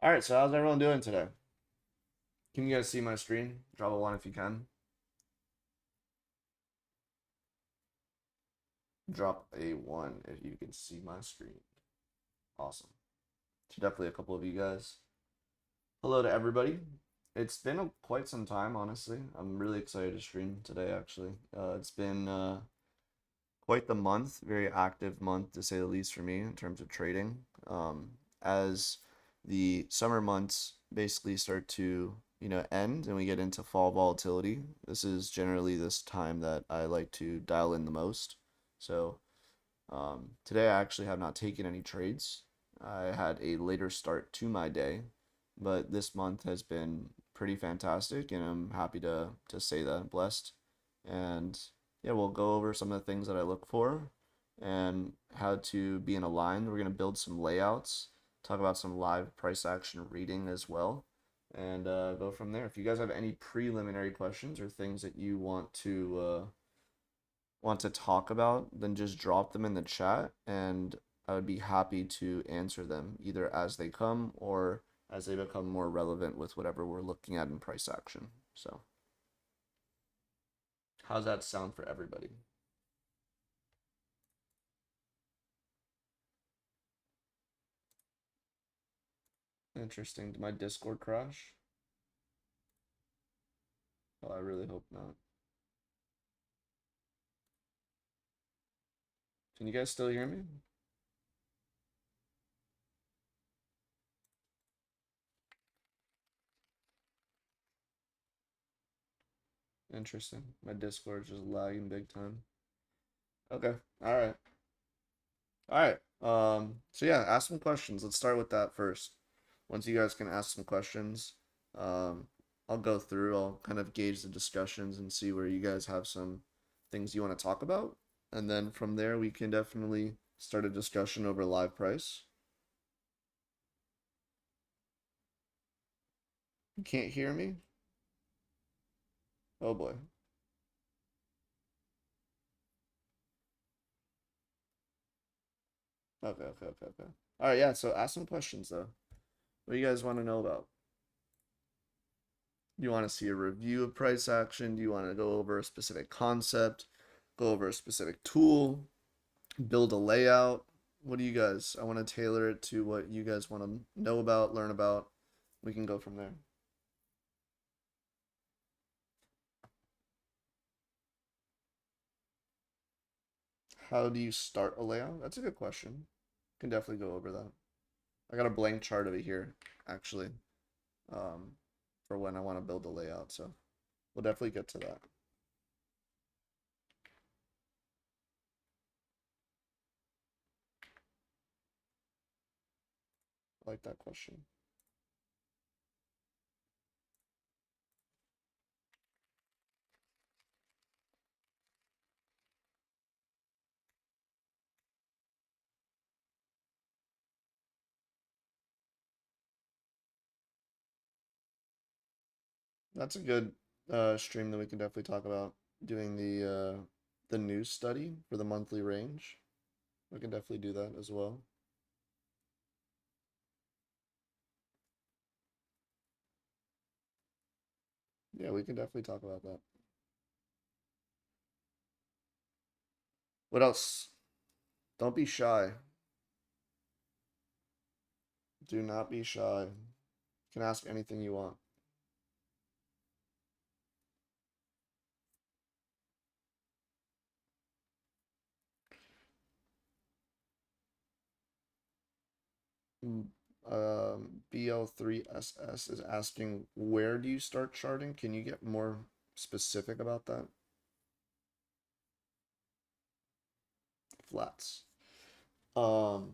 All right, so how's everyone doing today? Can you guys see my screen? Drop a one if you can. Drop a one if you can see my screen. Awesome. So definitely a couple of you guys. Hello to everybody. It's been quite some time, honestly. I'm really excited to stream today, actually. It's been quite the month, very active month to say the least for me in terms of trading. As the summer months basically start to, end and we get into fall volatility, this is generally this time that I like to dial in the most. So today I actually have not taken any trades. I had a later start to my day, but this month has been pretty fantastic, and I'm happy to say that I'm blessed. And yeah, we'll go over some of the things that I look for and how to be in a line. We're gonna build some layouts, talk about some live price action reading as well, and go from there. If you guys have any preliminary questions or things that you want to talk about, then just drop them in the chat and I would be happy to answer them either as they come or as they become more relevant with whatever we're looking at in price action. So, how's that sound for everybody? Interesting. Did my Discord crash? Oh, I really hope not. Can you guys still hear me? Interesting. My Discord's just lagging big time. Okay. All right. All right. So yeah, ask some questions. Let's start with that first. Once you guys can ask some questions, um, I'll go through. I'll kind of gauge the discussions and see where you guys have some things you want to talk about, and then from there we can definitely start a discussion over live price. You can't hear me? Oh boy. Okay. All right, yeah. So ask some questions though. What do you guys want to know about? You want to see a review of price action? Do you want to go over a specific concept? Go over a specific tool? Build a layout? What do you guys? I want to tailor it to what you guys want to know about, learn about. We can go from there. How do you start a layout? That's a good question. Can definitely go over that. I got a blank chart over here, actually, um, for when I want to build a layout. So we'll definitely get to that. I like that question. That's a good stream that we can definitely talk about doing the news study for the monthly range. We can definitely do that as well. Yeah, we can definitely talk about that. What else? Don't be shy. Do not be shy. You can ask anything you want. BL3SS is asking, where do you start charting? Can you get more specific about that? Flats. Um,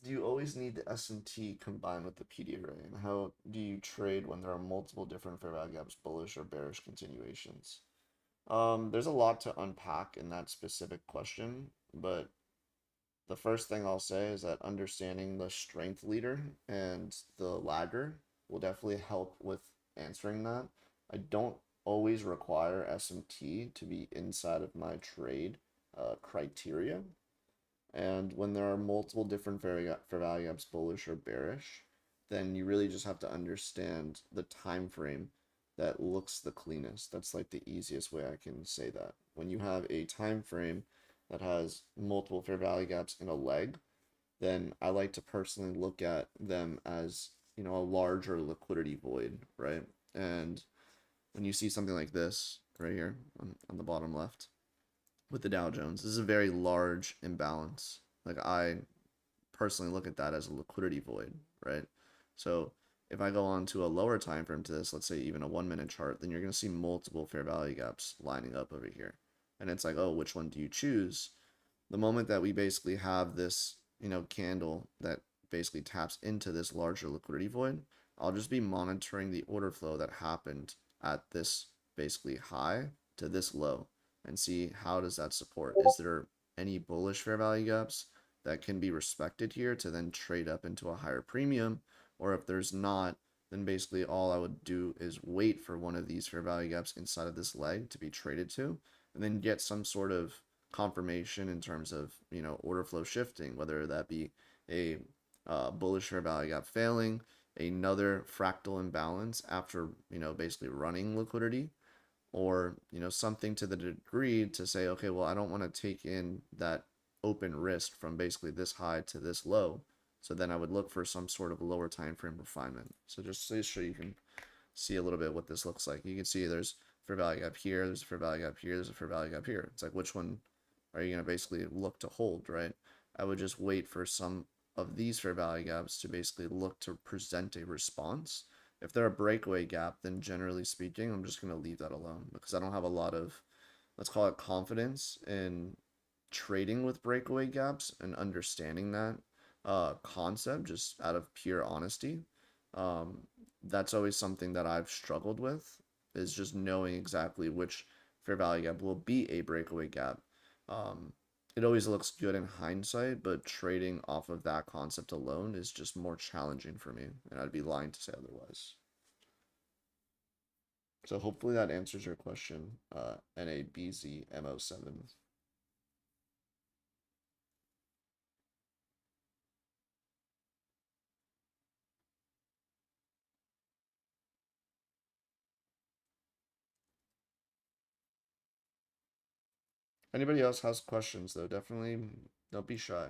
do you always need the S&T combined with the PD array? And how do you trade when there are multiple different fair value gaps, bullish or bearish continuations? There's a lot to unpack in that specific question, but the first thing I'll say is that understanding the strength leader and the lagger will definitely help with answering that. I don't always require SMT to be inside of my trade criteria. And when there are multiple different fair value gaps, bullish or bearish, then you really just have to understand the time frame that looks the cleanest. That's like the easiest way I can say that. When you have a time frame that has multiple fair value gaps in a leg, then I like to personally look at them as, you know, a larger liquidity void, right? And when you see something like this right here on the bottom left with the Dow Jones, this is a very large imbalance. Like, I personally look at that as a liquidity void, right? So if I go on to a lower time frame to this, let's say even a 1 minute chart, then you're going to see multiple fair value gaps lining up over here. And it's like, oh, which one do you choose? The moment that we basically have this, you know, candle that basically taps into this larger liquidity void, I'll just be monitoring the order flow that happened at this basically high to this low and see how does that support. Is there any bullish fair value gaps that can be respected here to then trade up into a higher premium? Or if there's not, then basically all I would do is wait for one of these fair value gaps inside of this leg to be traded to, and then get some sort of confirmation in terms of, you know, order flow shifting, whether that be a bullish fair value gap failing, another fractal imbalance after, you know, basically running liquidity, or, you know, something to the degree to say, okay, well, I don't want to take in that open risk from basically this high to this low. So then I would look for some sort of lower time frame refinement. So just so you can see a little bit what this looks like. You can see there's fair value gap here, there's a fair value gap here, there's a fair value gap here. It's like, which one are you going to basically look to hold, right? I would just wait for some of these fair value gaps to basically look to present a response. If they're a breakaway gap, then generally speaking, I'm just going to leave that alone because I don't have a lot of, let's call it, confidence in trading with breakaway gaps and understanding that concept just out of pure honesty. That's always something that I've struggled with, is just knowing exactly which fair value gap will be a breakaway gap. It always looks good in hindsight, but trading off of that concept alone is just more challenging for me, and I'd be lying to say otherwise. So hopefully that answers your question, NABZMO7. Anybody else has questions, though, definitely don't be shy.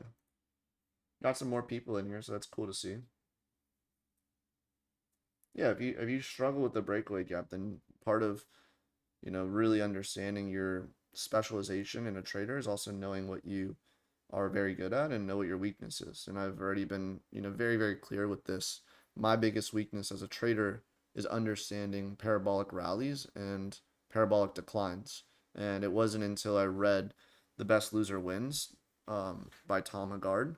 Got some more people in here, so that's cool to see. Yeah, if you struggle with the breakaway gap, then part of, you know, really understanding your specialization in a trader is also knowing what you are very good at and know what your weakness is. And I've already been, you know, very, very clear with this. My biggest weakness as a trader is understanding parabolic rallies and parabolic declines. And it wasn't until I read The Best Loser Wins by Tom Haggard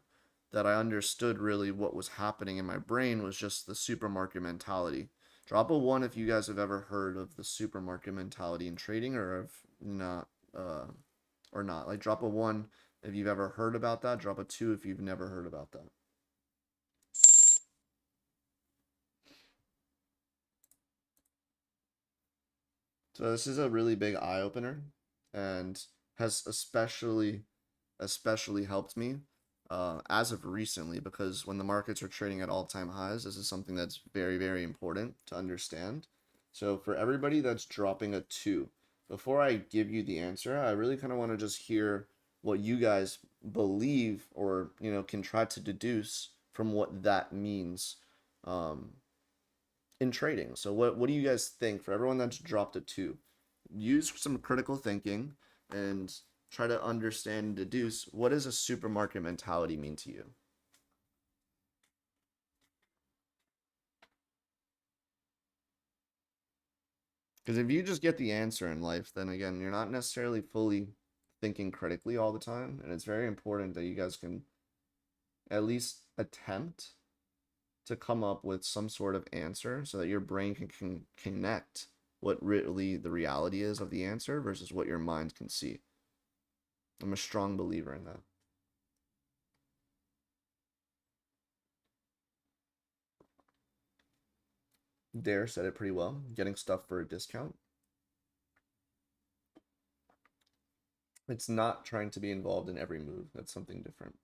that I understood really what was happening in my brain was just the supermarket mentality. Drop a one if you guys have ever heard of the supermarket mentality in trading, or if not, or not. Like, drop a one if you've ever heard about that. Drop a two if you've never heard about that. So this is a really big eye opener, and has especially helped me as of recently, because when the markets are trading at all-time highs, this is something that's very, very important to understand. So for everybody that's dropping a 2, before I give you the answer, I really kind of want to just hear what you guys believe, or, you know, can try to deduce from what that means um, in trading. So what do you guys think, for everyone that's dropped a 2? Use some critical thinking and try to understand and deduce, what does a supermarket mentality mean to you? Because if you just get the answer in life, then again, you're not necessarily fully thinking critically all the time. And it's very important that you guys can at least attempt to come up with some sort of answer so that your brain can connect what really the reality is of the answer versus what your mind can see. I'm a strong believer in that. Dare said it pretty well. Getting stuff for a discount. It's not trying to be involved in every move. That's something different.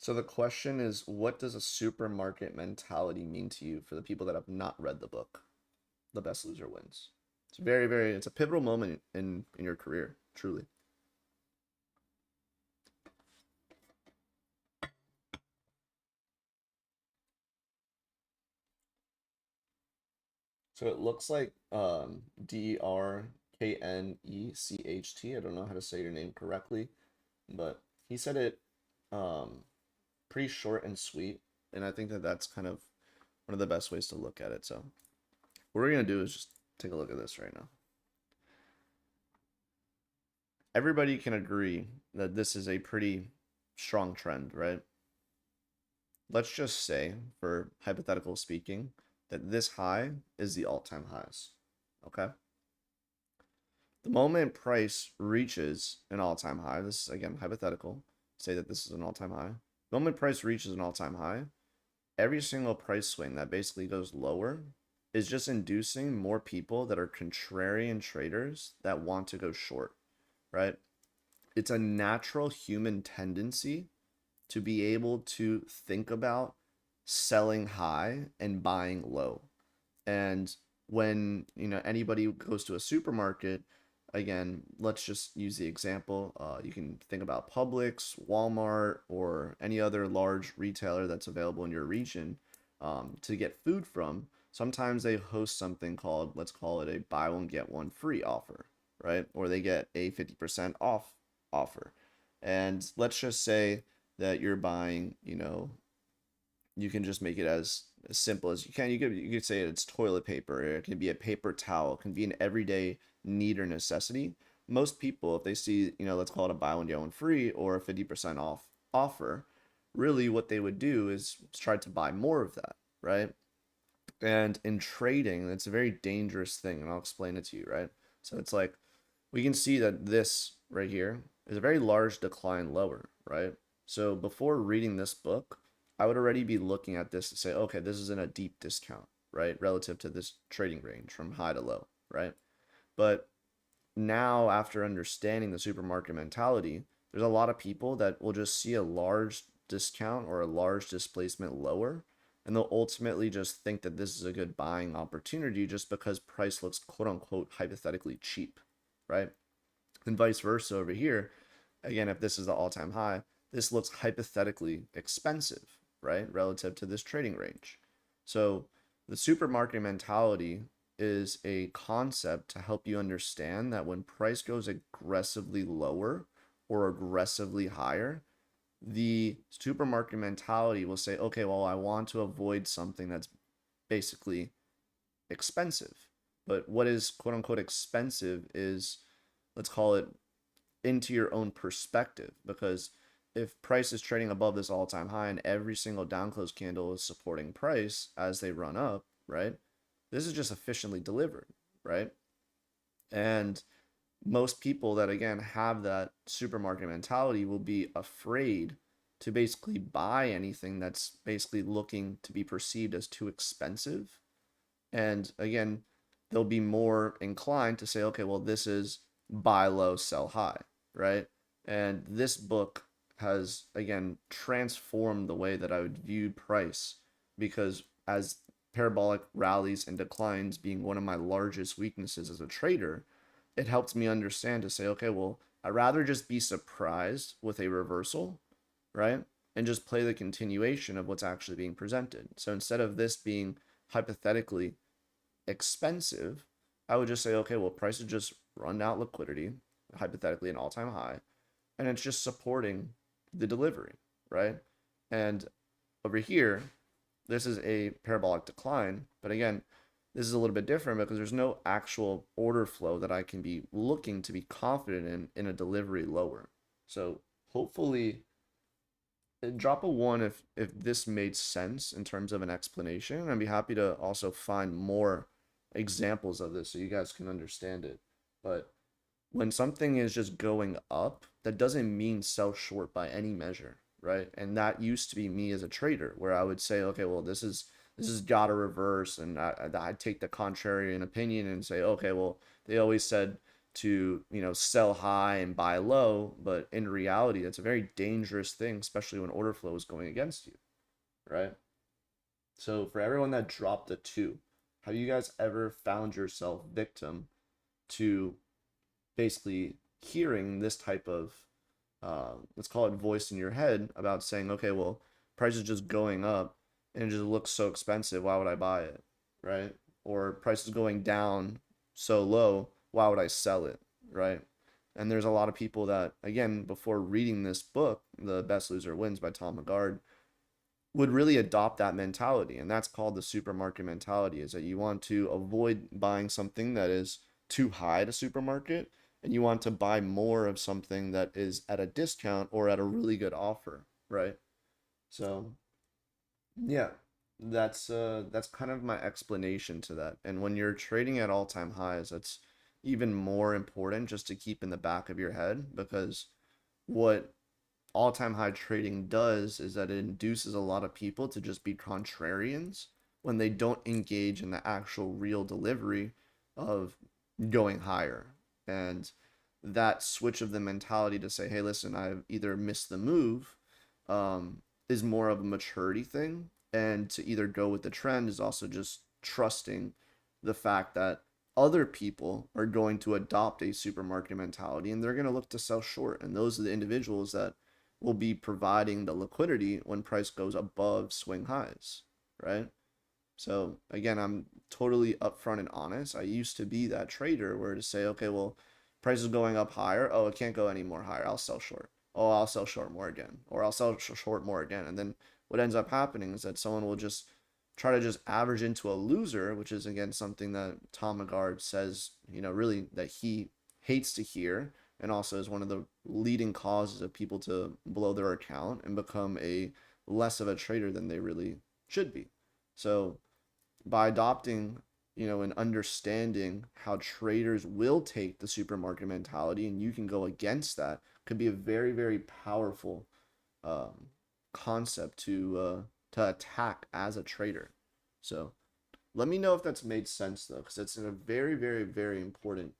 So the question is, what does a supermarket mentality mean to you for the people that have not read the book? The Best Loser Wins. It's it's a pivotal moment in your career, truly. So it looks like Derknecht. I don't know how to say your name correctly, but he said it um, pretty short and sweet, and I think that that's kind of one of the best ways to look at it. So what we're gonna do is just take a look at this right now. Everybody can agree that this is a pretty strong trend, right? Let's just say, for hypothetical speaking, that this high is the all-time highs. Okay? The moment price reaches an all-time high, this is again hypothetical, say that this is an all-time high. The moment price reaches an all-time high, every single price swing that basically goes lower is just inducing more people that are contrarian traders that want to go short, right? It's a natural human tendency to be able to think about selling high and buying low. And when, anybody goes to a supermarket, again, let's just use the example. You can think about Publix, Walmart, or any other large retailer that's available in your region to get food from. Sometimes they host something called, let's call it a buy one, get one free offer, right? Or they get a 50% off offer. And let's just say that you're buying, you can just make it as simple as you can. You could say it's toilet paper, or it can be a paper towel, it can be an everyday need or necessity. Most people, if they see, let's call it a buy one get one free or a 50% off offer, really what they would do is try to buy more of that, right? And in trading, it's a very dangerous thing, and I'll explain it to you, right? So it's like we can see that this right here is a very large decline lower, right? So before reading this book, I would already be looking at this to say, okay, this is in a deep discount, right? Relative to this trading range from high to low, right? But now, after understanding the supermarket mentality, there's a lot of people that will just see a large discount or a large displacement lower, and they'll ultimately just think that this is a good buying opportunity just because price looks quote unquote hypothetically cheap, right? And vice versa over here. Again, if this is the all-time high, this looks hypothetically expensive, right? Relative to this trading range. So the supermarket mentality is a concept to help you understand that when price goes aggressively lower or aggressively higher, the supermarket mentality will say, okay, well, I want to avoid something that's basically expensive. But what is quote unquote expensive is, let's call it, into your own perspective. Because if price is trading above this all-time high and every single down close candle is supporting price as they run up, right? This is just efficiently delivered, right? And most people that again have that supermarket mentality will be afraid to basically buy anything that's basically looking to be perceived as too expensive. And again, they'll be more inclined to say, okay, well, this is buy low, sell high, right? And this book has again transformed the way that I would view price, because as parabolic rallies and declines being one of my largest weaknesses as a trader, it helped me understand to say, okay, well, I'd rather just be surprised with a reversal, right? And just play the continuation of what's actually being presented. So instead of this being hypothetically expensive, I would just say, okay, well, prices just run out liquidity, hypothetically an all-time high, and it's just supporting the delivery, right? And over here, this is a parabolic decline, but again, this is a little bit different because there's no actual order flow that I can be looking to be confident in a delivery lower. So hopefully, drop a one if this made sense in terms of an explanation. I'd be happy to also find more examples of this so you guys can understand it. But when something is just going up, that doesn't mean sell short by any measure, right? And that used to be me as a trader, where I would say, okay, well, this is gotta reverse, and I'd take the contrarian opinion and say, okay, well, they always said to, sell high and buy low, but in reality, it's a very dangerous thing, especially when order flow is going against you, right? So for everyone that dropped a 2, have you guys ever found yourself victim to basically hearing this type of, let's call it voice in your head about saying, okay, well, price is just going up and it just looks so expensive. Why would I buy it? Right? Or price is going down so low. Why would I sell it? Right? And there's a lot of people that, again, before reading this book, The Best Loser Wins by Tom Lagarde, would really adopt that mentality. And that's called the supermarket mentality, is that you want to avoid buying something that is too high at a supermarket, and you want to buy more of something that is at a discount or at a really good offer, right? So yeah, that's kind of my explanation to that. And when you're trading at all-time highs, that's even more important just to keep in the back of your head, because what all-time high trading does is that it induces a lot of people to just be contrarians when they don't engage in the actual real delivery of going higher. And that switch of the mentality to say, hey, listen, I've either missed the move, is more of a maturity thing. And to either go with the trend is also just trusting the fact that other people are going to adopt a supermarket mentality and they're going to look to sell short. And those are the individuals that will be providing the liquidity when price goes above swing highs, right? So again, I'm totally upfront and honest. I used to be that trader where to say, okay, well, price is going up higher. Oh, it can't go any more higher. I'll sell short. Oh, I'll sell short more again, or I'll sell short more again. And then what ends up happening is that someone will just try to just average into a loser, which is again something that Tom Lagarde says, really that he hates to hear, and also is one of the leading causes of people to blow their account and become a less of a trader than they really should be. So by adopting, and understanding how traders will take the supermarket mentality, and you can go against that, could be a very, very powerful concept to attack as a trader. So let me know if that's made sense though, because it's a very, very, very important,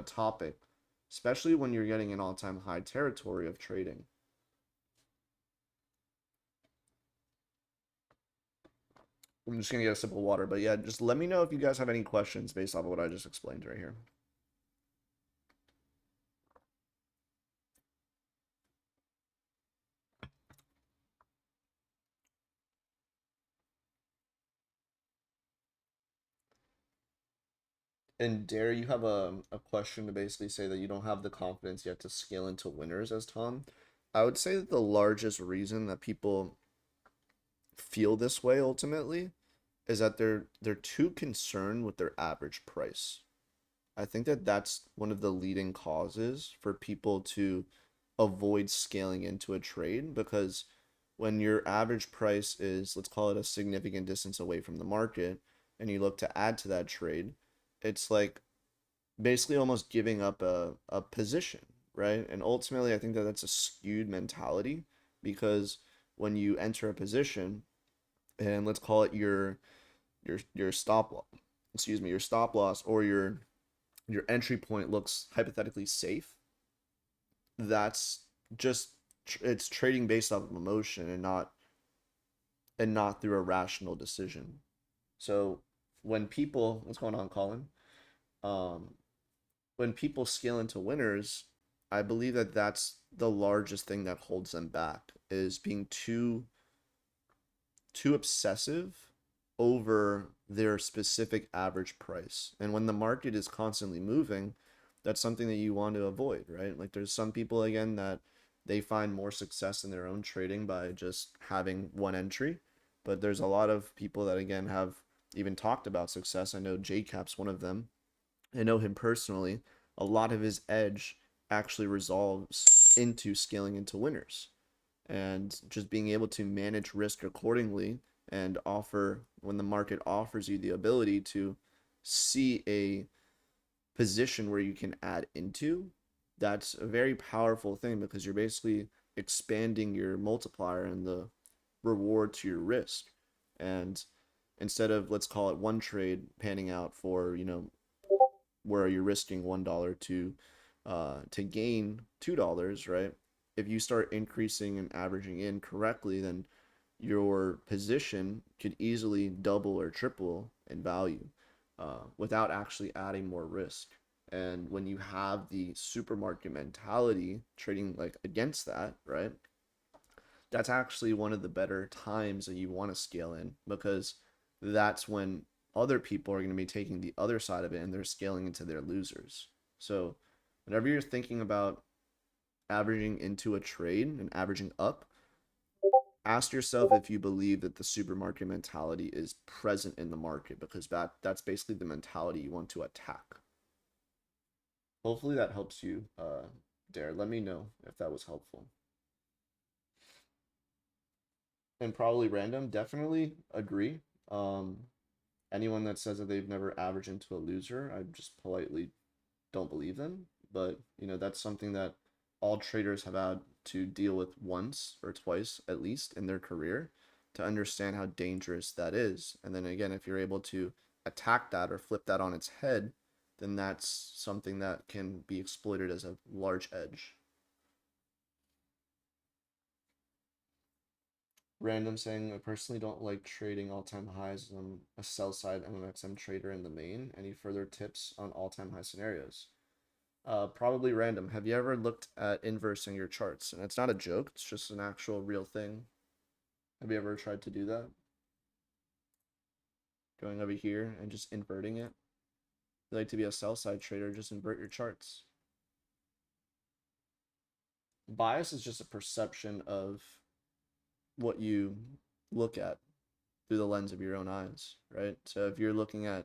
topic, especially when you're getting an all-time high territory of trading. I'm just gonna get a sip of water, but yeah, just let me know if you guys have any questions based off of what I just explained right here. And Dare, you have a question to basically say that you don't have the confidence yet to scale into winners as Tom. I would say that the largest reason that people feel this way ultimately is that they're too concerned with their average price. I think that that's one of the leading causes for people to avoid scaling into a trade, because when your average price is, let's call it, a significant distance away from the market, and you look to add to that trade, it's like basically almost giving up a position, right? And ultimately, I think that that's a skewed mentality, because when you enter a position, and let's call it your stop loss, excuse me, your stop loss, or your entry point looks hypothetically safe, that's just it's trading based off of emotion and not through a rational decision. So when people, what's going on, Colin? Um, when people scale into winners, I believe that that's the largest thing that holds them back, is being too obsessive over their specific average price. And when the market is constantly moving, that's something that you want to avoid, right? Like there's some people again that they find more success in their own trading by just having one entry, but there's a lot of people that again have even talked about success. I know JCap's one of them. I know him personally. A lot of his edge actually resolves into scaling into winners and just being able to manage risk accordingly, and offer, when the market offers you the ability to see a position where you can add into, that's a very powerful thing, because you're basically expanding your multiplier and the reward to your risk. And instead of, let's call it, one trade panning out for, where you're risking $1 to gain $2, right? If you start increasing and averaging in correctly, then your position could easily double or triple in value without actually adding more risk. And when you have the supermarket mentality trading like against that, right? That's actually one of the better times that you want to scale in, because that's when other people are going to be taking the other side of it and they're scaling into their losers. So whenever you're thinking about averaging into a trade and averaging up, ask yourself if you believe that the supermarket mentality is present in the market, because that's basically the mentality you want to attack. Hopefully that helps you, Dare. Let me know if that was helpful. And probably random, definitely agree. Anyone that says that they've never averaged into a loser, I just politely don't believe them. But that's something that all traders have had to deal with once or twice at least in their career to understand how dangerous that is. And then again, if you're able to attack that or flip that on its head, then that's something that can be exploited as a large edge. Random saying, I personally don't like trading all-time highs. I'm a sell-side MMXM trader in the main. Any further tips on all-time high scenarios? Probably random. Have you ever looked at inversing your charts? And it's not a joke, it's just an actual real thing. Have you ever tried to do that? Going over here and just inverting it? If you like to be a sell-side trader, just invert your charts. Bias is just a perception of what you look at through the lens of your own eyes, right? So if you're looking at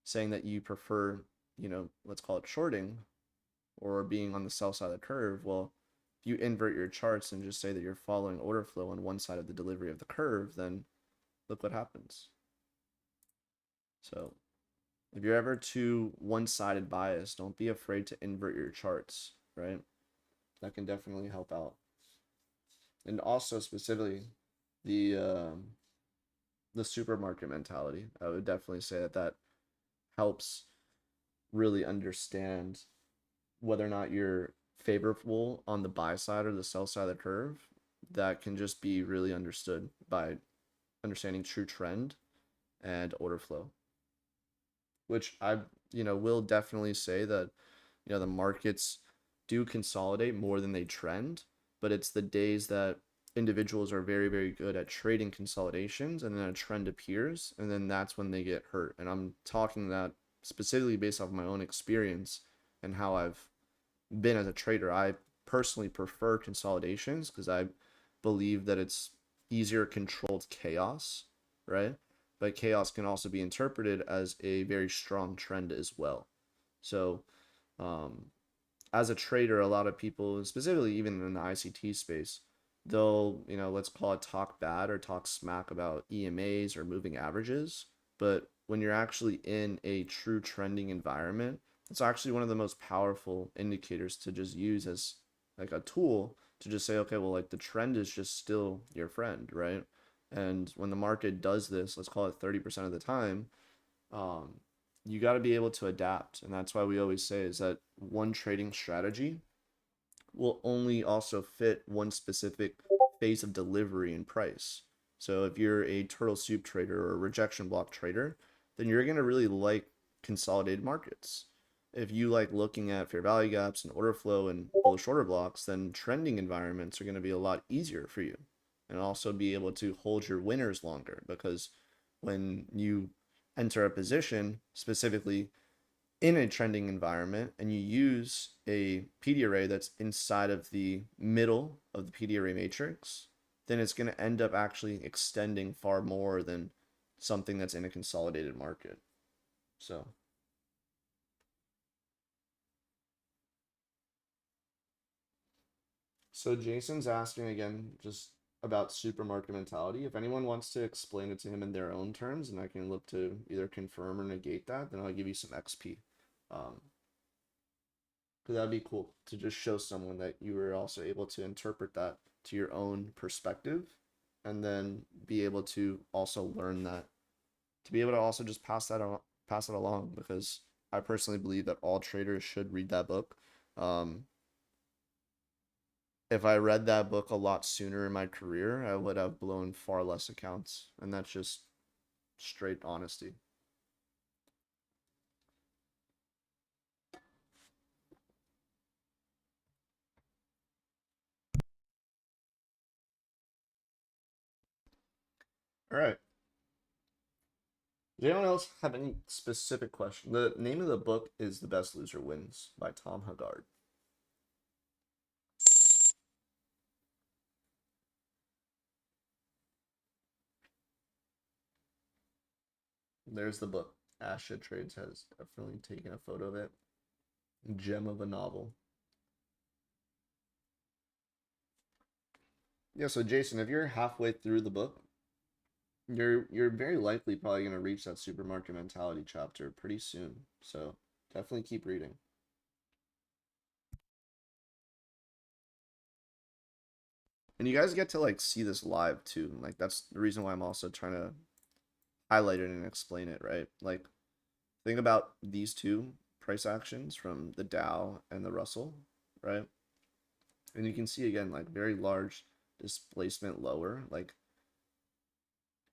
saying that you prefer, let's call it shorting or being on the sell side of the curve, well, if you invert your charts and just say that you're following order flow on one side of the delivery of the curve, then look what happens. So if you're ever too one-sided biased, don't be afraid to invert your charts, right? That can definitely help out. And also specifically the supermarket mentality, I would definitely say that helps really understand whether or not you're favorable on the buy side or the sell side of the curve. That can just be really understood by understanding true trend and order flow, which I will definitely say that the markets do consolidate more than they trend, but it's the days that individuals are very, very good at trading consolidations and then a trend appears and then that's when they get hurt. And I'm talking that specifically based off my own experience and how I've been as a trader. I personally prefer consolidations because I believe that it's easier controlled chaos, right? But chaos can also be interpreted as a very strong trend as well. So as a trader, a lot of people, specifically even in the ICT space, they'll, let's call it talk bad or talk smack about EMAs or moving averages. But when you're actually in a true trending environment, it's actually one of the most powerful indicators to just use as like a tool to just say, okay, well, like the trend is just still your friend, right? And when the market does this, let's call it 30% of the time, you got to be able to adapt. And that's why we always say is that one trading strategy will only also fit one specific phase of delivery and price. So if you're a turtle soup trader or a rejection block trader, then you're going to really like consolidated markets. If you like looking at fair value gaps and order flow and bullish order blocks, then trending environments are going to be a lot easier for you and also be able to hold your winners longer, because when you enter a position specifically in a trending environment and you use a PD array that's inside of the middle of the PD array matrix, then it's going to end up actually extending far more than something that's in a consolidated market. So Jason's asking again just about supermarket mentality. If anyone wants to explain it to him in their own terms, and I can look to either confirm or negate that, then I'll give you some XP. Because that'd be cool to just show someone that you were also able to interpret that to your own perspective and then be able to also learn that, to be able to also just pass it along, because I personally believe that all traders should read that book. If I read that book a lot sooner in my career, I would have blown far less accounts, and that's just straight honesty. All right. Does anyone else have any specific question? The name of the book is The Best Loser Wins by Tom Haggard. There's the book. Asha Trades has definitely taken a photo of it. Gem of a novel. Yeah, so Jason, if you're halfway through the book, you're very likely probably going to reach that supermarket mentality chapter pretty soon. So definitely keep reading. And you guys get to like see this live too. Like that's the reason why I'm also trying to highlight it and explain it, right? Like think about these two price actions from the Dow and the Russell, right? And you can see again like very large displacement lower. Like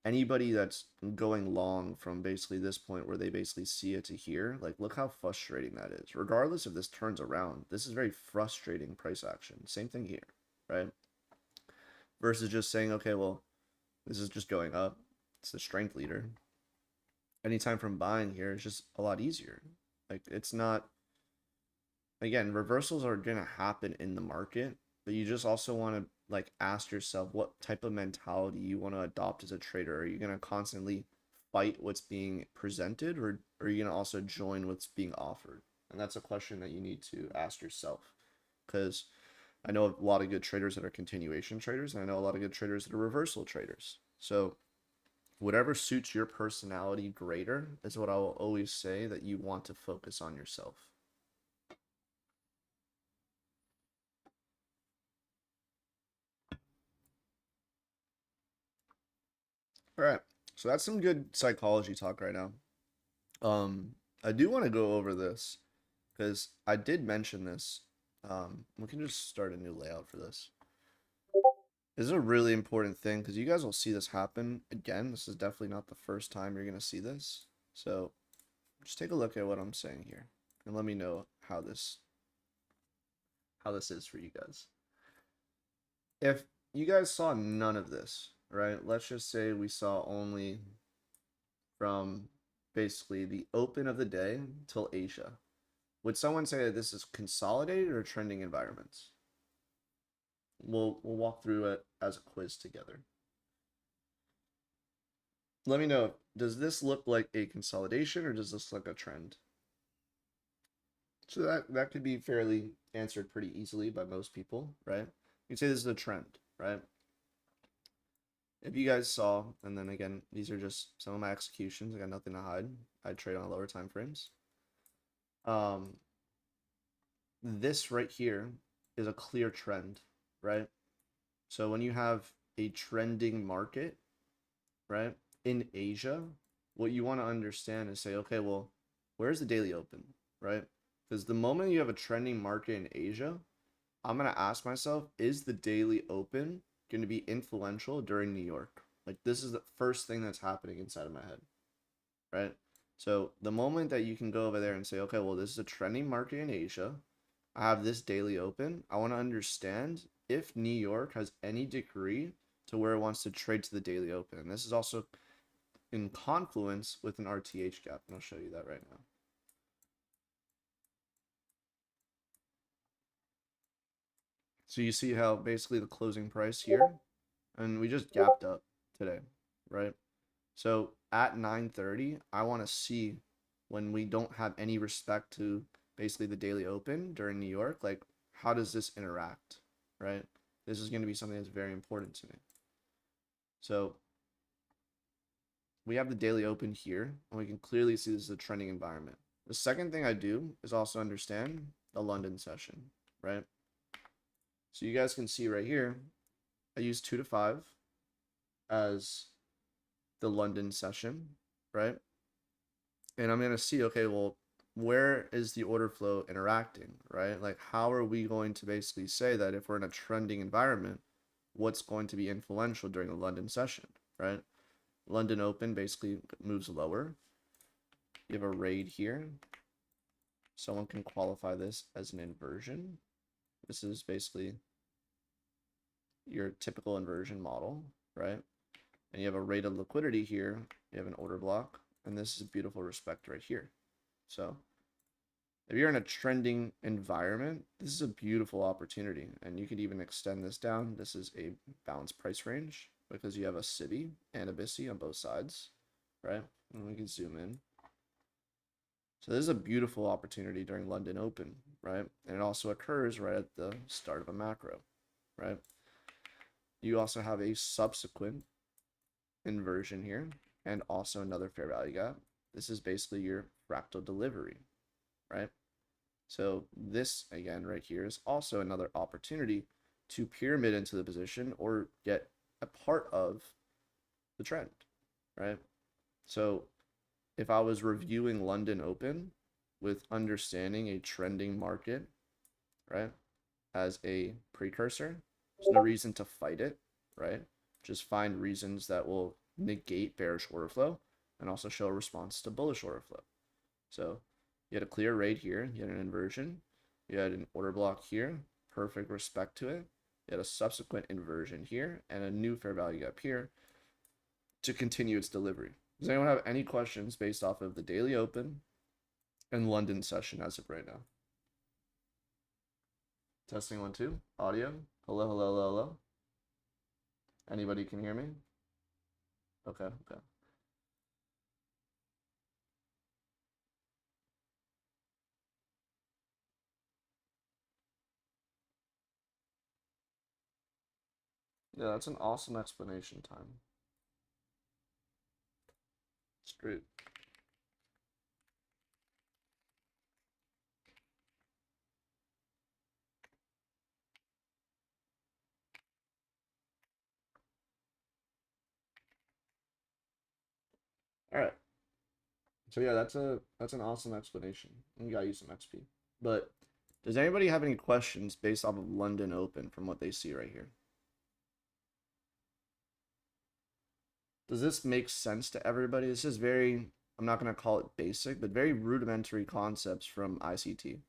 anybody that's going long from basically this point where they basically see it to here, like look how frustrating that is. Regardless if this turns around, this is very frustrating price action. Same thing here, right? Versus just saying, okay, well, this is just going up. It's the strength leader. Anytime from buying here is just a lot easier. Like it's not, again, reversals are going to happen in the market, but you just also want to like ask yourself what type of mentality you want to adopt as a trader. Are you going to constantly fight what's being presented, or are you going to also join what's being offered? And that's a question that you need to ask yourself, because I know a lot of good traders that are continuation traders, and I know a lot of good traders that are reversal traders. So whatever suits your personality greater is what I will always say that you want to focus on yourself. All right, so that's some good psychology talk right now. I do want to go over this because I did mention this. We can just start a new layout for this. This is a really important thing because you guys will see this happen again. This is definitely not the first time you're going to see this. So just take a look at what I'm saying here and let me know how this is for you guys. If you guys saw none of this, right? Let's just say we saw only from basically the open of the day till Asia. Would someone say that this is consolidated or trending environments? We'll walk through it as a quiz together. Let me know, does this look like a consolidation or does this look like a trend? So that could be fairly answered pretty easily by most people, right? You can say this is a trend, right? If you guys saw, and then again, these are just some of my executions. I got nothing to hide. I trade on lower time frames. This right here is a clear trend, right? So when you have a trending market, right, in Asia, what you want to understand is say, okay, well, where's the daily open, right? Because the moment you have a trending market in Asia, I'm going to ask myself, is the daily open going to be influential during New York? Like this is the first thing that's happening inside of my head, right? So the moment that you can go over there and say, okay, well, this is a trending market in Asia. I have this daily open. I want to understand if New York has any degree to where it wants to trade to the daily open. And this is also in confluence with an RTH gap. And I'll show you that right now. So you see how basically the closing price here, and we just gapped up today, right? So at 9:30, I want to see when we don't have any respect to basically the daily open during New York, like how does this interact, right? This is going to be something that's very important to me. So we have the daily open here, and we can clearly see this is a trending environment. The second thing I do is also understand the London session, right? So you guys can see right here, I use 2 to 5 as the London session, right? And I'm going to see, okay, well, where is the order flow interacting, right? Like, how are we going to basically say that if we're in a trending environment, what's going to be influential during the London session, right? London Open basically moves lower. You have a raid here. Someone can qualify this as an inversion. This is basically your typical inversion model, right? And you have a rate of liquidity here. You have an order block, and this is beautiful respect right here. So if you're in a trending environment, this is a beautiful opportunity, and you could even extend this down. This is a balanced price range because you have a SIBI and a BISI on both sides, right? And we can zoom in. So this is a beautiful opportunity during London Open, right? And it also occurs right at the start of a macro, right? You also have a subsequent inversion here and also another fair value gap. This is basically your fractal delivery, right? So this again right here is also another opportunity to pyramid into the position or get a part of the trend, right? So if I was reviewing London Open with understanding a trending market, right, as a precursor, there's no reason to fight it, right? Just find reasons that will negate bearish order flow and also show a response to bullish order flow. So you had a clear rate here, you had an inversion, you had an order block here, perfect respect to it. You had a subsequent inversion here and a new fair value gap here to continue its delivery. Does anyone have any questions based off of the daily open and London session as of right now? Testing 1 2, audio. Hello, hello, hello, hello. Anybody can hear me? Okay, okay. Yeah, that's an awesome explanation time. It's great. All right. So yeah, that's an awesome explanation. You gotta use some XP. But does anybody have any questions based off of London Open from what they see right here? Does this make sense to everybody? This is very, I'm not going to call it basic, but very rudimentary concepts from ICT.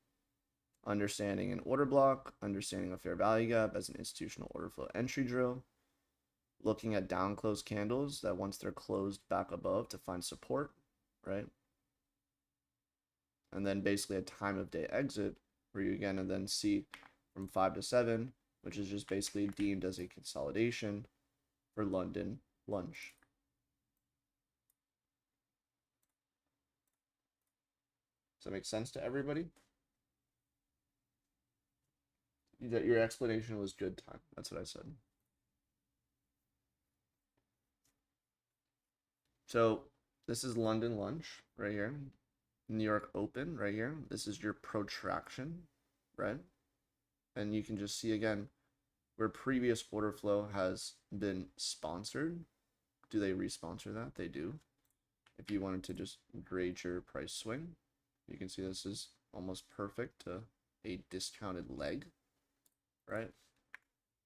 Understanding an order block, understanding a fair value gap as an institutional order flow entry drill, looking at down close candles that once they're closed back above to find support, right? And then basically a time of day exit where you again and then see from 5 to 7, which is just basically deemed as a consolidation for London lunch. Does that make sense to everybody? Your explanation was good time. That's what I said. So this is London lunch right here. New York open right here. This is your protraction, right? And you can just see again where previous order flow has been sponsored. Do they responsor that? They do. If you wanted to just grade your price swing, you can see this is almost perfect to a discounted leg, right?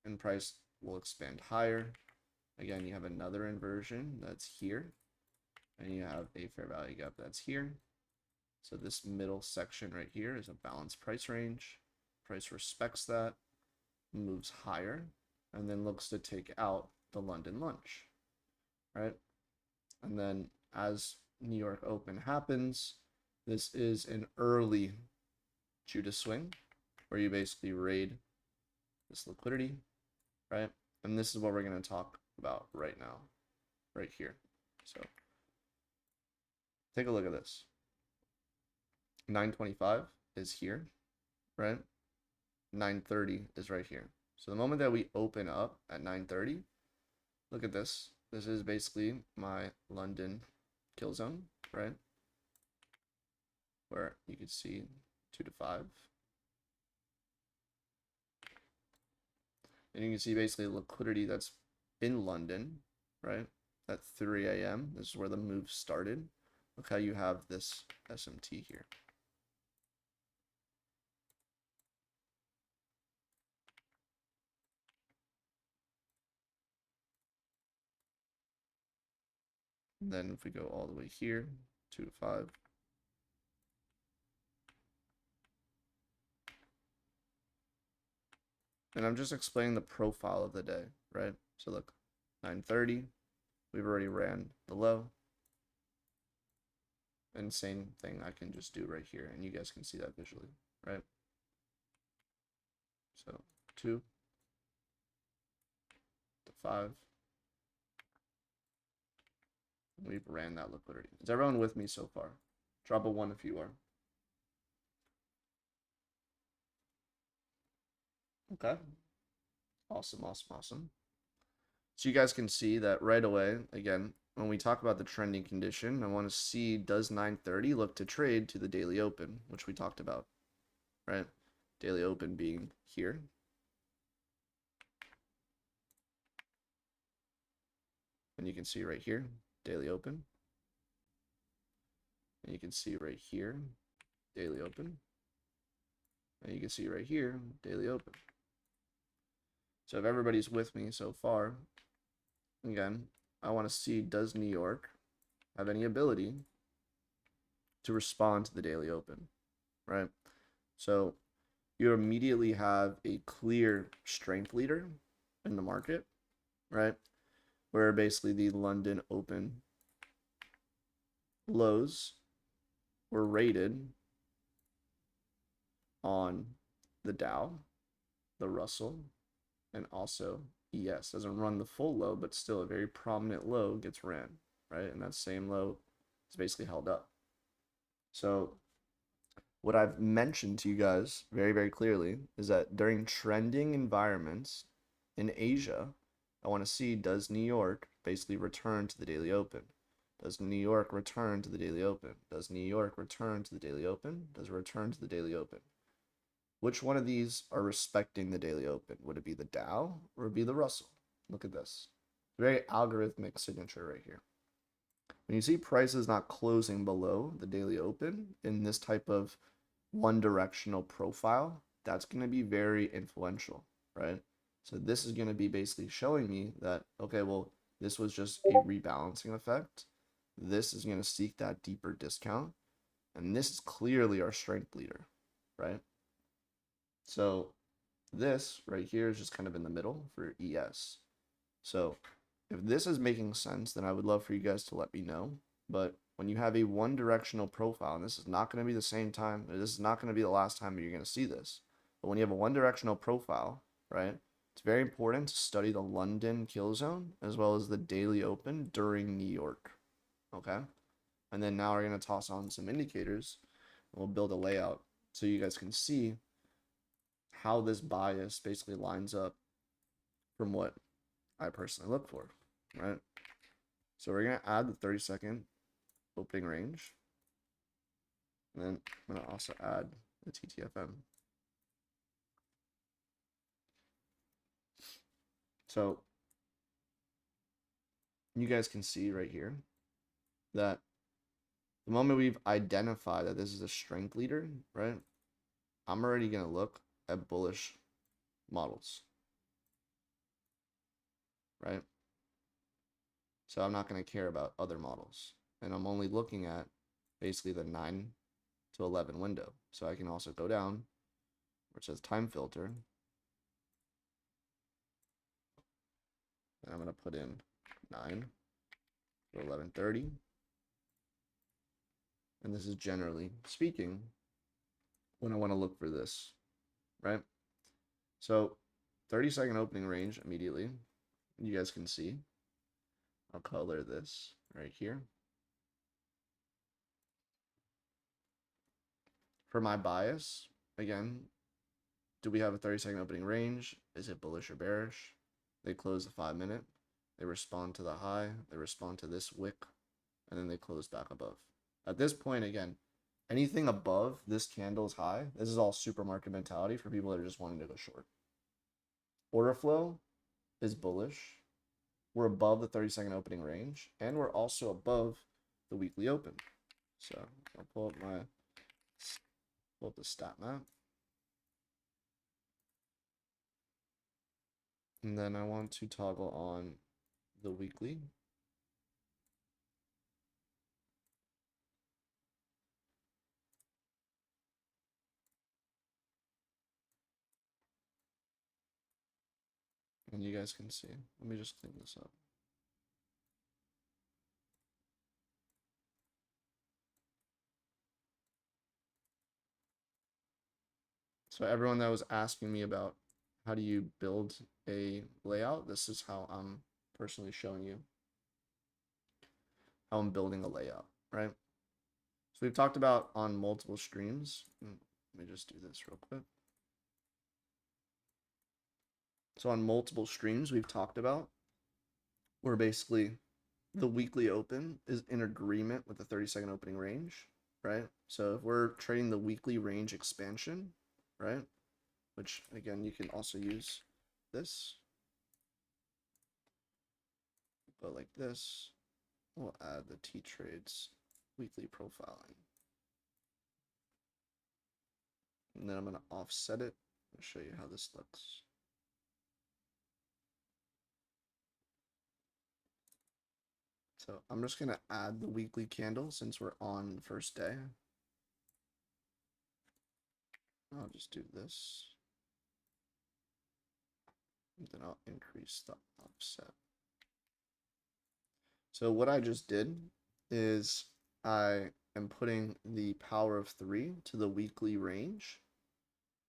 And price will expand higher. Again, you have another inversion that's here, and you have a fair value gap that's here. So this middle section right here is a balanced price range. Price respects that, moves higher, and then looks to take out the London lunch, right? And then as New York Open happens, this is an early Judas swing where you basically raid this liquidity, right? And this is what we're going to talk about right now, right here. So take a look at this. 925 is here, right? 930 is right here. So the moment that we open up at 930, look at this. This is basically my London kill zone, right? Where you can see 2 to 5. And you can see basically liquidity that's in London, right? At 3 a.m. This is where the move started. Look how you have this SMT here, And then if we go all the way here, 2 to 5. And I'm just explaining the profile of the day, right? So look, 9:30, we've already ran the low. And same thing I can just do right here, and you guys can see that visually, right? So 2 to 5. We've ran that liquidity. Is everyone with me so far? Drop a 1 if you are. Okay. Awesome, awesome, awesome. So you guys can see that right away, again, when we talk about the trending condition, I want to see, does 9:30 look to trade to the daily open, which we talked about, right? Daily open being here. And you can see right here, daily open. And you can see right here, daily open. And you can see right here, daily open. So if everybody's with me so far, again, I want to see, does New York have any ability to respond to the daily open, right? So you immediately have a clear strength leader in the market, right? Where basically the London open lows were rated on the Dow, the Russell, and also ES. Doesn't run the full low, but still a very prominent low gets ran, right? And that same low is basically held up. So what I've mentioned to you guys very, very clearly is that during trending environments in Asia, I want to see, does New York basically return to the daily open? Does New York return to the daily open? Does New York return to the daily open? Does it return to the daily open? Which one of these are respecting the daily open? Would it be the Dow or would it be the Russell? Look at this. Very algorithmic signature right here. When you see prices not closing below the daily open in this type of one directional profile, that's going to be very influential, right? So this is going to be basically showing me that, okay, well, this was just a rebalancing effect. This is going to seek that deeper discount. And this is clearly our strength leader, right? So this right here is just kind of in the middle for ES. So if this is making sense, then I would love for you guys to let me know. But when you have a one directional profile, and this is not going to be the same time, this is not going to be the last time you're going to see this. But when you have a one directional profile, right, it's very important to study the London kill zone as well as the daily open during New York. Okay. And then now we're going to toss on some indicators. And we'll build a layout so you guys can see how this bias basically lines up from what I personally look for, right? So we're going to add the 30-second opening range. And then I'm going to also add the TTFM. So you guys can see right here that the moment we've identified that this is a strength leader, right, I'm already going to look at bullish models, right? So I'm not going to care about other models. And I'm only looking at basically the 9 to 11 window. So I can also go down where it says time filter. And I'm going to put in 9 to 11:30. And this is generally speaking when I want to look for this, right? So 30-second opening range immediately. You guys can see. I'll color this right here. For my bias, again, do we have a 30-second opening range? Is it bullish or bearish? They close the 5-minute. They respond to the high. They respond to this wick. And then they close back above. At this point, again, anything above this candle's high, this is all supermarket mentality for people that are just wanting to go short. Order flow is bullish. We're above the 30-second opening range. And we're also above the weekly open. So I'll pull up the stat map. And then I want to toggle on the weekly. And you guys can see. Let me just clean this up. So everyone that was asking me about how do you build a layout, this is how I'm personally showing you how I'm building a layout, right? So we've talked about on multiple streams. Let me just do this real quick. So on multiple streams, we've talked about where basically the weekly open is in agreement with the 30-second opening range, right? So if we're trading the weekly range expansion, right? Which again, you can also use this. Go like this. We'll add the T-Trades weekly profiling. And then I'm going to offset it. I'll show you how this looks. So I'm just going to add the weekly candle since we're on the first day. I'll just do this. And then I'll increase the offset. So what I just did is I am putting the power of 3 to the weekly range.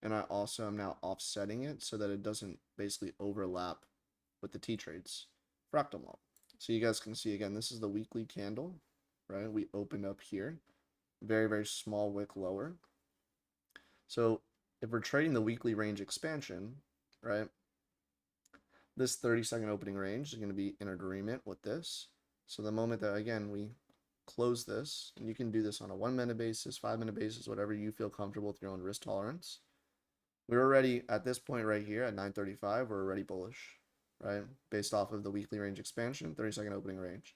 And I also am now offsetting it so that it doesn't basically overlap with the T-Trades fractal model. So you guys can see again, this is the weekly candle, right? We opened up here, very, very small wick lower. So if we're trading the weekly range expansion, right? This 30-second opening range is going to be in agreement with this. So the moment that, again, we close this, and you can do this on a 1-minute basis, 5-minute basis, whatever you feel comfortable with your own risk tolerance. We're already at this point right here at 9:35, we're already bullish, right? Based off of the weekly range expansion, 30-second opening range.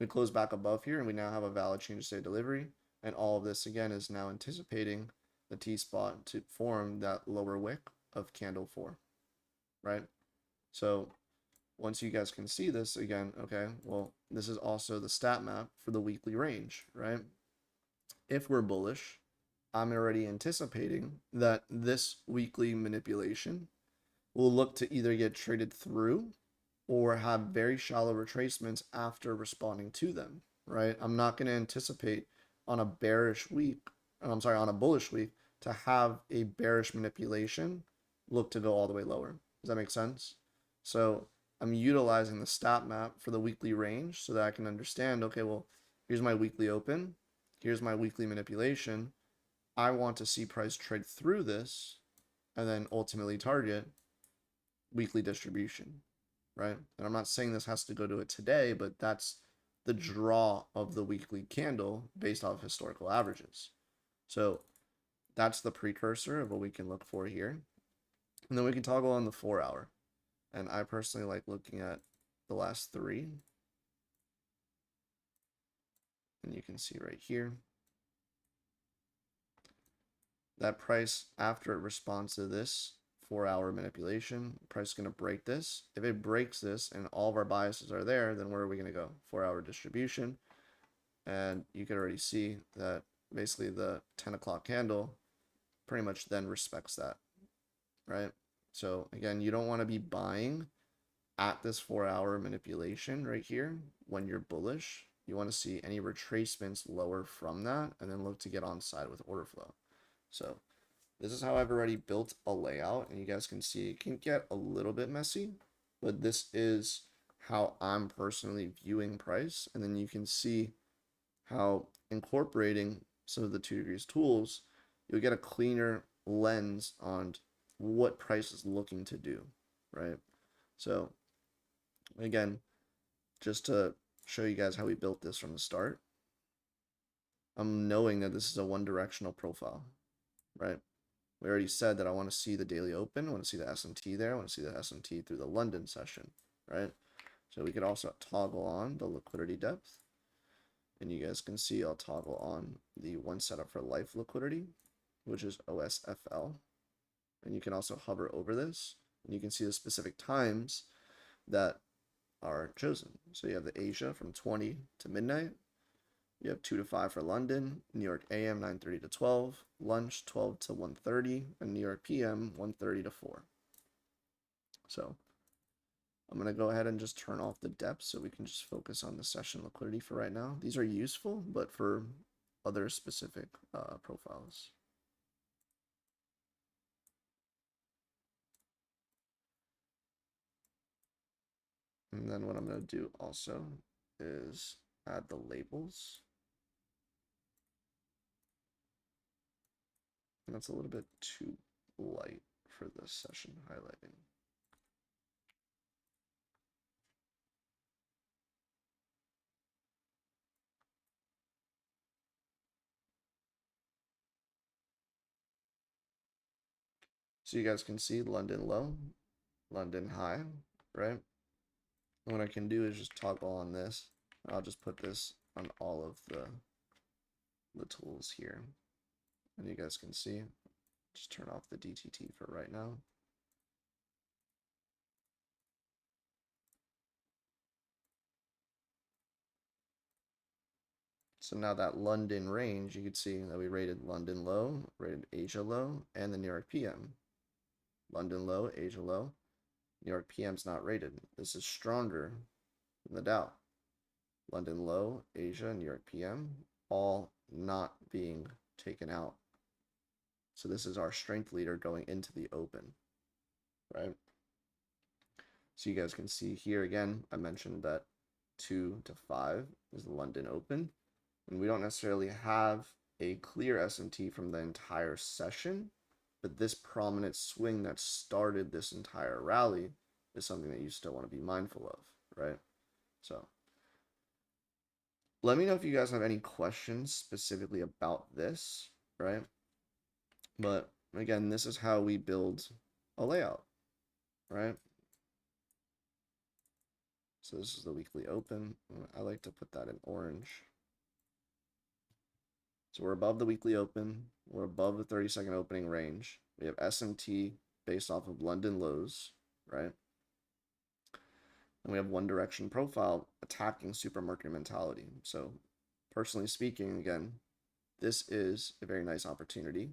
We close back above here and we now have a valid change of state delivery. And all of this again is now anticipating the T-spot to form that lower wick of candle 4, right? So once you guys can see this again, okay, well, this is also the stat map for the weekly range, right? If we're bullish, I'm already anticipating that this weekly manipulation will look to either get traded through or have very shallow retracements after responding to them, right? I'm not going to anticipate on a bearish week, I'm sorry, on a bullish week to have a bearish manipulation look to go all the way lower. Does that make sense? So I'm utilizing the stat map for the weekly range so that I can understand, okay, well, here's my weekly open, here's my weekly manipulation. I want to see price trade through this and then ultimately target weekly distribution, right? And I'm not saying this has to go to it today, but that's the draw of the weekly candle based off historical averages. So that's the precursor of what we can look for here. And then we can toggle on the 4-hour. And I personally like looking at the last 3. And you can see right here that price, after it responds to this 4-hour manipulation, price is going to break this. If it breaks this and all of our biases are there, then where are we going to go? 4-hour distribution. And you can already see that basically the 10 o'clock candle pretty much then respects that, right? So again, you don't want to be buying at this 4-hour manipulation right here when you're bullish. You want to see any retracements lower from that and then look to get on side with order flow. So this is how I've already built a layout, and you guys can see it can get a little bit messy, but this is how I'm personally viewing price. And then you can see how incorporating some of the Toodegrees tools, you'll get a cleaner lens on what price is looking to do, right? So again, just to show you guys how we built this from the start, I'm knowing that this is a one-directional profile, right? We already said that I want to see the daily open, I want to see the SMT there, I want to see the SMT through the London session, right? So we could also toggle on the liquidity depth. And you guys can see I'll toggle on the one setup for life liquidity, which is OSFL. And you can also hover over this, and you can see the specific times that are chosen. So you have the Asia from 20 to midnight. You have 2 to 5 for London, New York AM 9:30 to 12, lunch 12 to 1:30, and New York PM 1:30 to 4. So I'm going to go ahead and just turn off the depth so we can just focus on the session liquidity for right now. These are useful, but for other specific profiles. And then what I'm going to do also is add the labels. And that's a little bit too light for this session highlighting. So you guys can see London low, London high, right? And what I can do is just toggle on this. I'll just put this on all of the tools here. And you guys can see, just turn off the DTT for right now. So now that London range, you can see that we rated London low, rated Asia low, and the New York PM. London low, Asia low, New York PM's not rated. This is stronger than the Dow. London low, Asia, New York PM, all not being taken out. So this is our strength leader going into the open, right? So you guys can see here again, I mentioned that 2 to 5 is the London open. And we don't necessarily have a clear SMT from the entire session, but this prominent swing that started this entire rally is something that you still want to be mindful of, right? So let me know if you guys have any questions specifically about this, right? But again, this is how we build a layout, right? So this is the weekly open. I like to put that in orange. So we're above the weekly open. We're above the 30-second opening range. We have SMT based off of London lows, right? And we have one direction profile attacking supermarket mentality. So personally speaking, again, this is a very nice opportunity.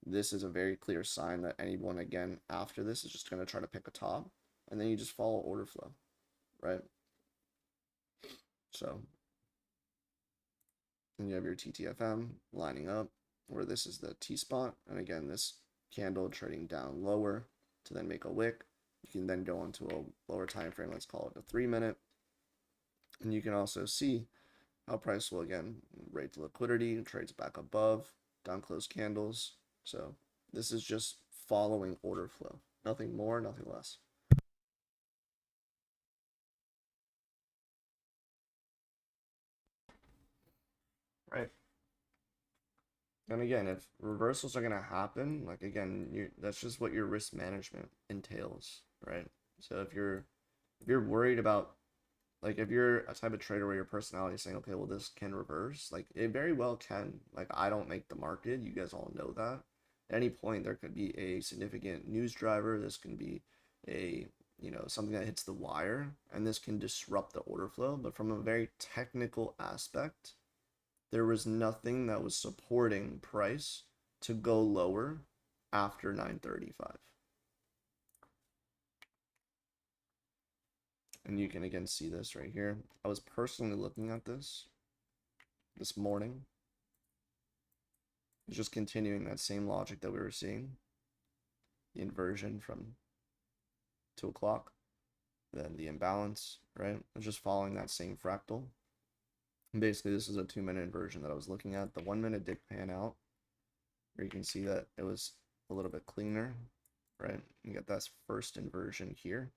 This is a very clear sign that anyone, again, after this is just going to try to pick a top. And then you just follow order flow, right? So then you have your TTFM lining up where this is the T spot. And again, this candle trading down lower to then make a wick. You can then go into a lower time frame, let's call it a 3-minute. And you can also see how price will again rate the liquidity, trades back above, down close candles. So this is just following order flow. Nothing more, nothing less. Right. And again, if reversals are going to happen, like again, that's just what your risk management entails, right? So if you're worried about, like if you're a type of trader where your personality is saying, okay, well this can reverse, like it very well can. Like I don't make the market, you guys all know that. At any point there could be a significant news driver, this can be a, you know, something that hits the wire, and this can disrupt the order flow. But from a very technical aspect, there was nothing that was supporting price to go lower after 935. And you can again see this right here. I was personally looking at this morning. It's just continuing that same logic that we were seeing. The inversion from 2 o'clock, then the imbalance, right? It's just following that same fractal. And basically, this is a 2-minute inversion that I was looking at. The 1-minute did pan out, where you can see that it was a little bit cleaner, right? You get that first inversion here.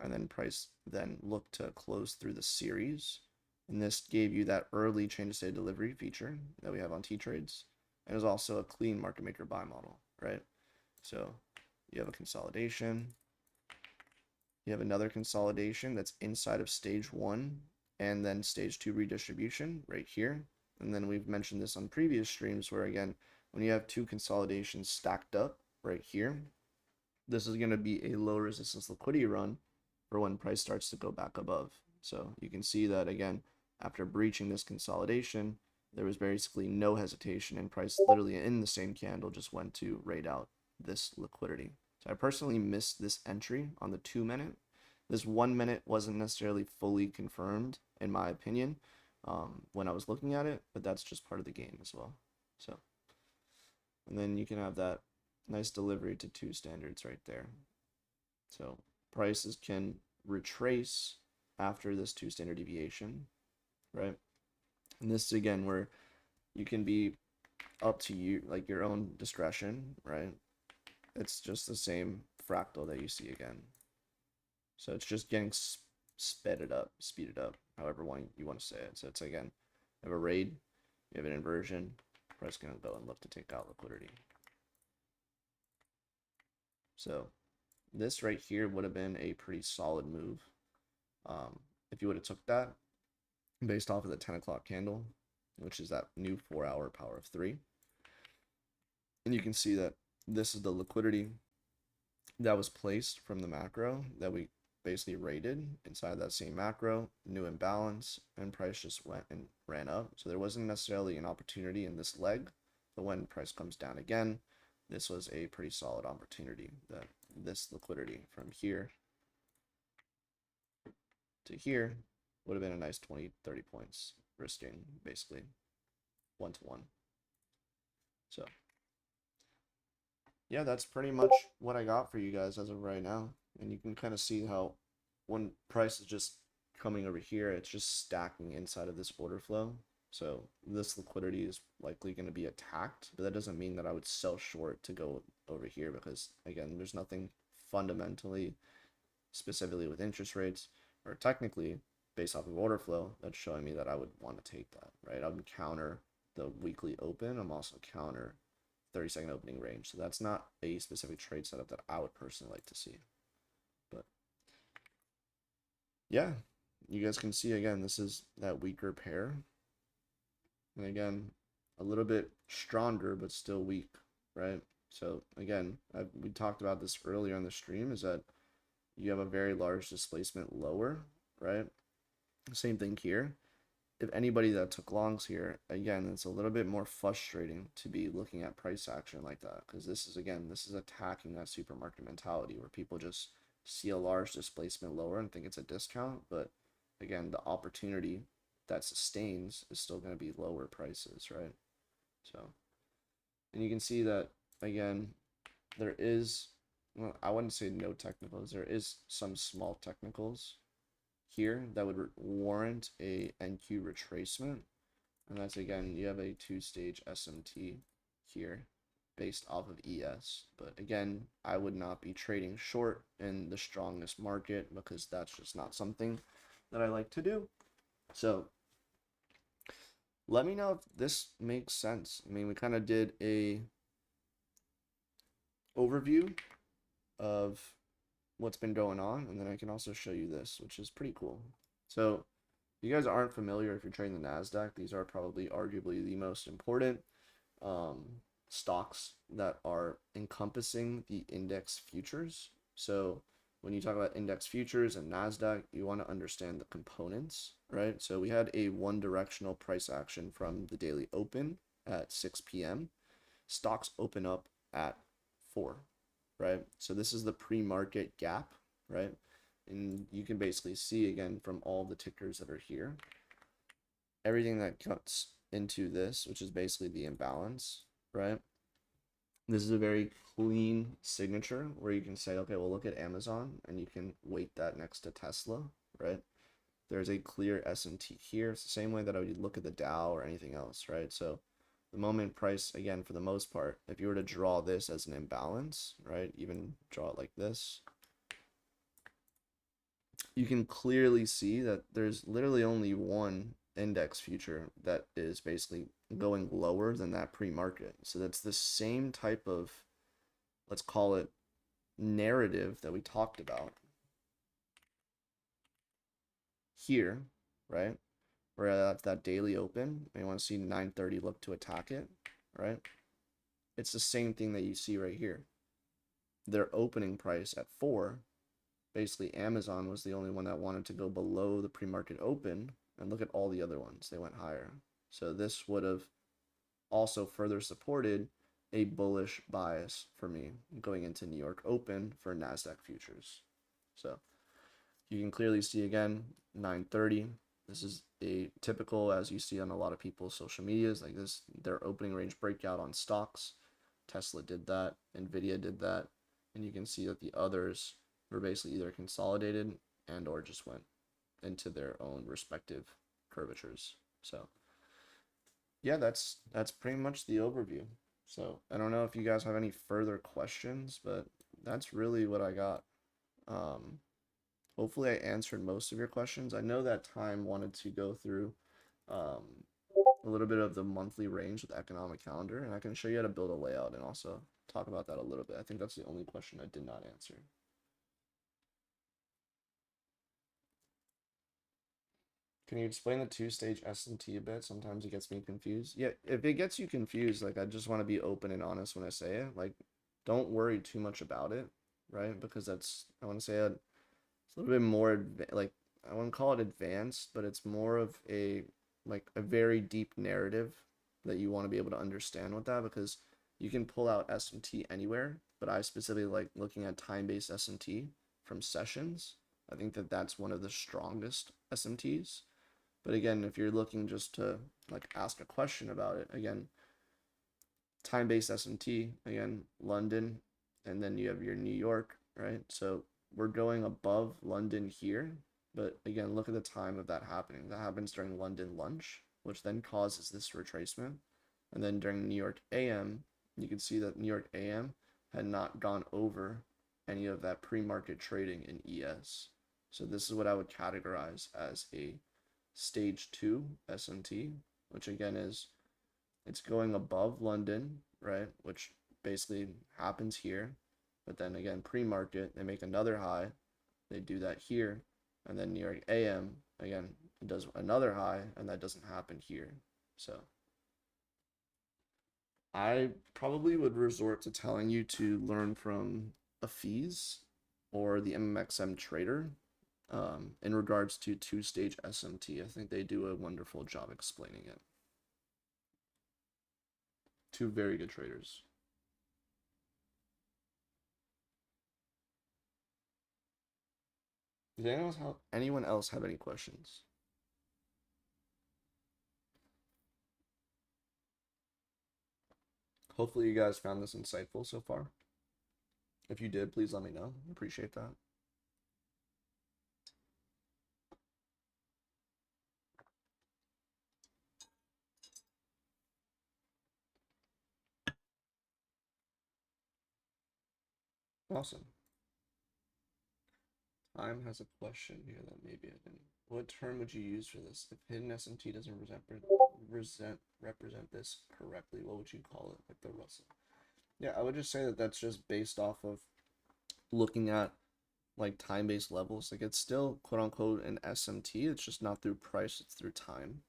And then price then looked to close through the series. And this gave you that early change of state delivery feature that we have on T-Trades. And it was also a clean market maker buy model, right? So you have a consolidation. You have another consolidation that's inside of stage 1 and then stage 2 redistribution right here. And then we've mentioned this on previous streams where, again, when you have 2 consolidations stacked up right here, this is going to be a low resistance liquidity run for when price starts to go back above. So you can see that, again, after breaching this consolidation, there was basically no hesitation, and price literally in the same candle just went to rate out this liquidity. So I personally missed this entry on the 2-minute, This 1 minute wasn't necessarily fully confirmed, in my opinion, when I was looking at it, but that's just part of the game as well. So, and then you can have that nice delivery to 2 standards right there. So prices can retrace after this 2 standard deviation, right? And this is again where you can be up to you, like your own discretion, right? It's just the same fractal that you see again. So it's just getting speeded up, however you want to say it. So it's again, you have a raid, you have an inversion, price gonna go and look to take out liquidity. So this right here would have been a pretty solid move. If you would have took that based off of the 10 o'clock candle, which is that new 4-hour power of 3. And you can see that this is the liquidity that was placed from the macro that we basically rated inside that same macro, new imbalance, and price just went and ran up. So there wasn't necessarily an opportunity in this leg, but when price comes down again, this was a pretty solid opportunity. That this liquidity from here to here would have been a nice 20-30 points, risking basically 1-to-1. So yeah, that's pretty much what I got for you guys as of right now. And you can kind of see how when price is just coming over here, it's just stacking inside of this order flow. So this liquidity is likely going to be attacked, but that doesn't mean that I would sell short to go over here because, again, there's nothing fundamentally, specifically with interest rates, or technically based off of order flow, that's showing me that I would want to take that, right? I would counter the weekly open. I'm also counter 30-second opening range. So that's not a specific trade setup that I would personally like to see. But yeah, you guys can see again, this is that weaker pair. And again, a little bit stronger, but still weak, right? So again, we talked about this earlier on the stream, is that you have a very large displacement lower, right? Same thing here. If anybody that took longs here, again, it's a little bit more frustrating to be looking at price action like that, because this is, again, this is attacking that supermarket mentality where people just see a large displacement lower and think it's a discount, but again, the opportunity that sustains is still going to be lower prices, right? So, and you can see that, again, there is, well, I wouldn't say no technicals, there is some small technicals here that would warrant a NQ retracement, and that's, again, you have a 2-stage SMT here based off of ES, but again, I would not be trading short in the strongest market because that's just not something that I like to do. So let me know if this makes sense. I mean, we kind of did a overview of what's been going on, and then I can also show you this, which is pretty cool. So if you guys aren't familiar, if you're trading the NASDAQ, these are probably arguably the most important stocks that are encompassing the index futures. So when you talk about index futures and NASDAQ, you want to understand the components, right? So we had a one directional price action from the daily open at 6 p.m. Stocks open up at 4, right? So this is the pre-market gap, right? And you can basically see, again, from all the tickers that are here, everything that cuts into this, which is basically the imbalance, right? This is a very clean signature where you can say, okay, well, look at Amazon, and you can weight that next to Tesla, right? There's a clear S&T here. It's the same way that I would look at the Dow or anything else, right? So the moment price, again, for the most part, if you were to draw this as an imbalance, right, even draw it like this, you can clearly see that there's literally only one index future that is basically going lower than that pre-market. So that's the same type of, let's call it, narrative that we talked about here, right? Where at that daily open, you want to see 930 look to attack it, right? It's the same thing that you see right here. Their opening price at 4, basically Amazon was the only one that wanted to go below the pre-market open, and look at all the other ones, they went higher. So this would have also further supported a bullish bias for me going into New York Open for NASDAQ futures. So You can clearly see again 930. This is a typical, as you see on a lot of people's social medias, like this, their opening range breakout on stocks. Tesla did that, Nvidia did that, and you can see that the others were basically either consolidated and or just went into their own respective curvatures. So yeah, that's pretty much the overview. So I don't know if you guys have any further questions, but that's really what I got. Hopefully I answered most of your questions. I know that Time wanted to go through a little bit of the monthly range with the economic calendar, and I can show you how to build a layout and also talk about that a little bit. I think that's the only question I did not answer. Can you explain the two-stage S&T a bit? Sometimes it gets me confused. Yeah, if it gets you confused, like I just want to be open and honest when I say it. Like, don't worry too much about it, right? Because that's, I want to say it's a little bit more like, I wouldn't call it advanced, but it's more of a like a very deep narrative that you want to be able to understand with that, because you can pull out S&T anywhere, but I specifically like looking at time-based S&T from sessions. I think that that's one of the strongest SMTs. But again, if you're looking just to like ask a question about it, again, time-based S&T, again, London, and then you have your New York, right? So we're going above London here, but again, look at the time of that happening. That happens during London lunch, which then causes this retracement. And then during New York AM, you can see that New York AM had not gone over any of that pre-market trading in ES. So this is what I would categorize as a stage 2 S&T, which again is, it's going above London, right, which basically happens here, but then again pre-market they make another high, they do that here, and then New York AM again it does another high, and that doesn't happen here. So I probably would resort to telling you to learn from a Fees or the MMXM Trader in regards to two-stage SMT. I think they do a wonderful job explaining it. Two very good traders. Does anyone else have any questions? Hopefully you guys found this insightful so far. If you did, please let me know. I appreciate that. Awesome. Time has a question here that maybe I didn't. What term would you use for this? If hidden SMT doesn't represent this correctly, what would you call it? Like the Russell? Yeah, I would just say that that's just based off of looking at like time-based levels. Like it's still quote unquote an SMT. It's just not through price, it's through time.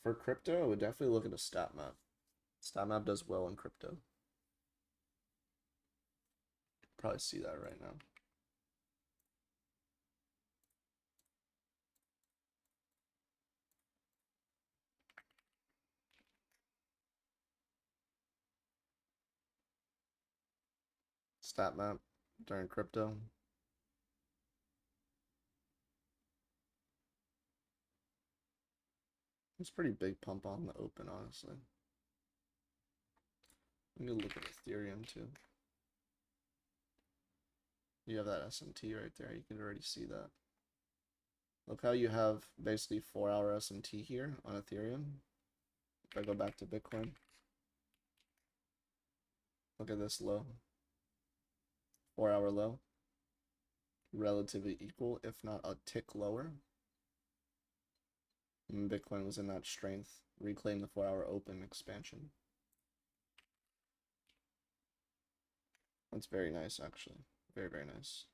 For crypto, I would definitely look at a stat map. Stat map does well in crypto. Probably see that right now. Stat map during crypto. It's pretty big pump on the open, honestly. I'm gonna look at Ethereum too. You have that SMT right there. You can already see that. Look how you have basically 4-hour SMT here on Ethereum. If I go back to Bitcoin, look at this low. 4-hour low. Relatively equal, if not a tick lower. And Bitcoin was in that strength. Reclaim the 4-hour open expansion. That's very nice, actually. Very, very nice.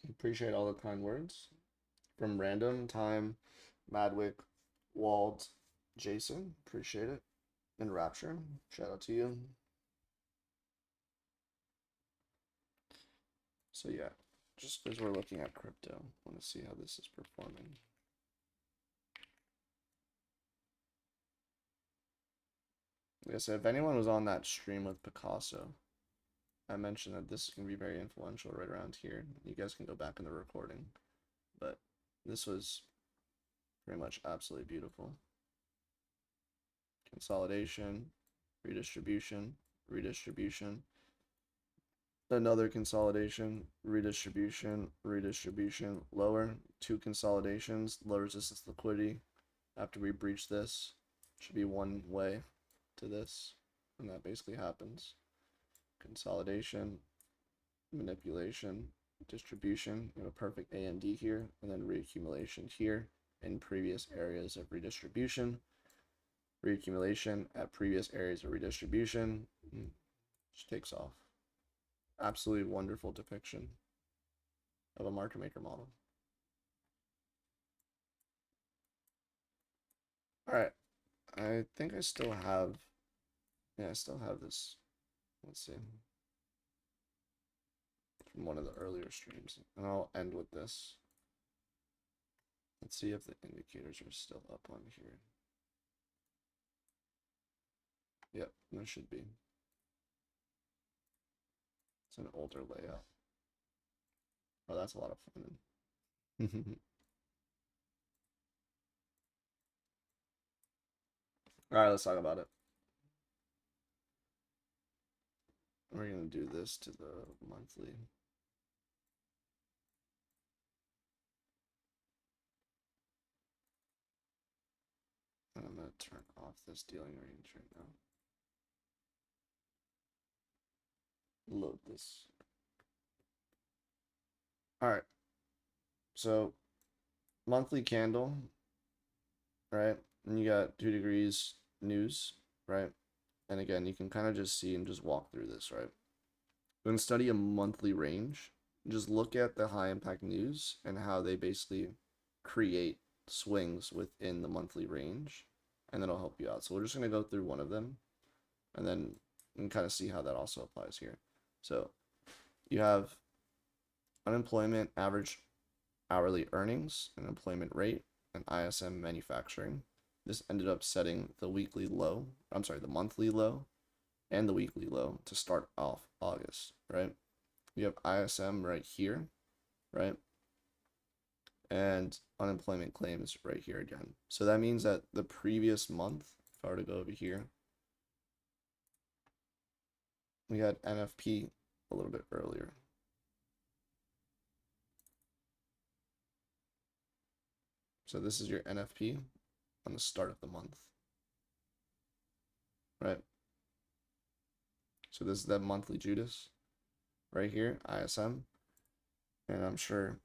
Appreciate all the kind words from Random, Time, Madwick, Walt, Jason. Appreciate it. And Rapture. Shout out to you. So yeah, just as we're looking at crypto, I want to see how this is performing. Like I said, if anyone was on that stream with Picasso, I mentioned that this is going to be very influential right around here. You guys can go back in the recording. But this was pretty much absolutely beautiful. Consolidation, redistribution, redistribution. Another consolidation, redistribution, redistribution, lower. 2 consolidations, low resistance liquidity. After we breach this, should be one way to this. And that basically happens. Consolidation, manipulation, distribution. You have a perfect A and D here, and then reaccumulation here in previous areas of redistribution. Reaccumulation at previous areas of redistribution. Just takes off. Absolutely wonderful depiction of a market maker model. All right, I think I still have, I still have this. Let's see, from one of the earlier streams, and I'll end with this. Let's see if the indicators are still up on here. Yep, there should be. It's an older layout. Oh, that's a lot of fun. All right, let's talk about it. We're going to do this to the monthly. And I'm going to turn off this dealing range right now. Load this. All right. So monthly candle, right? And you got 2 degrees news, right? And again, you can kind of just see and just walk through this, right? We're going to study a monthly range. Just look at the high impact news and how they basically create swings within the monthly range, and that'll help you out. So we're just going to go through one of them, and then you can kind of see how that also applies here. So you have unemployment, average hourly earnings, and employment rate, and ISM manufacturing. This ended up setting the weekly low, I'm sorry, the monthly low and the weekly low to start off August, right? You have ISM right here, right? And unemployment claims right here again. So that means that the previous month, if I were to go over here, we had NFP a little bit earlier. So this is your NFP on the start of the month, right? So this is that monthly Judas right here, ISM. And I'm sure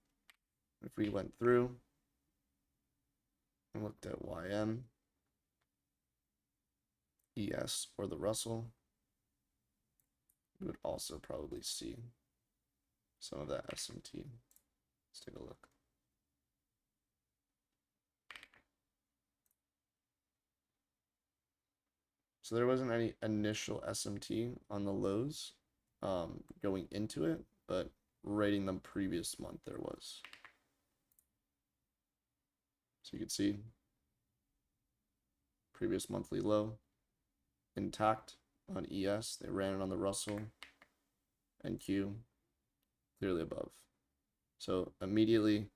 if we went through and looked at YM, ES, or the Russell, we would also probably see some of that SMT. Let's take a look. So there wasn't any initial SMT on the lows going into it, but rating them previous month there was. So you can see previous monthly low intact on ES. They ran it on the Russell and Q clearly above. So immediately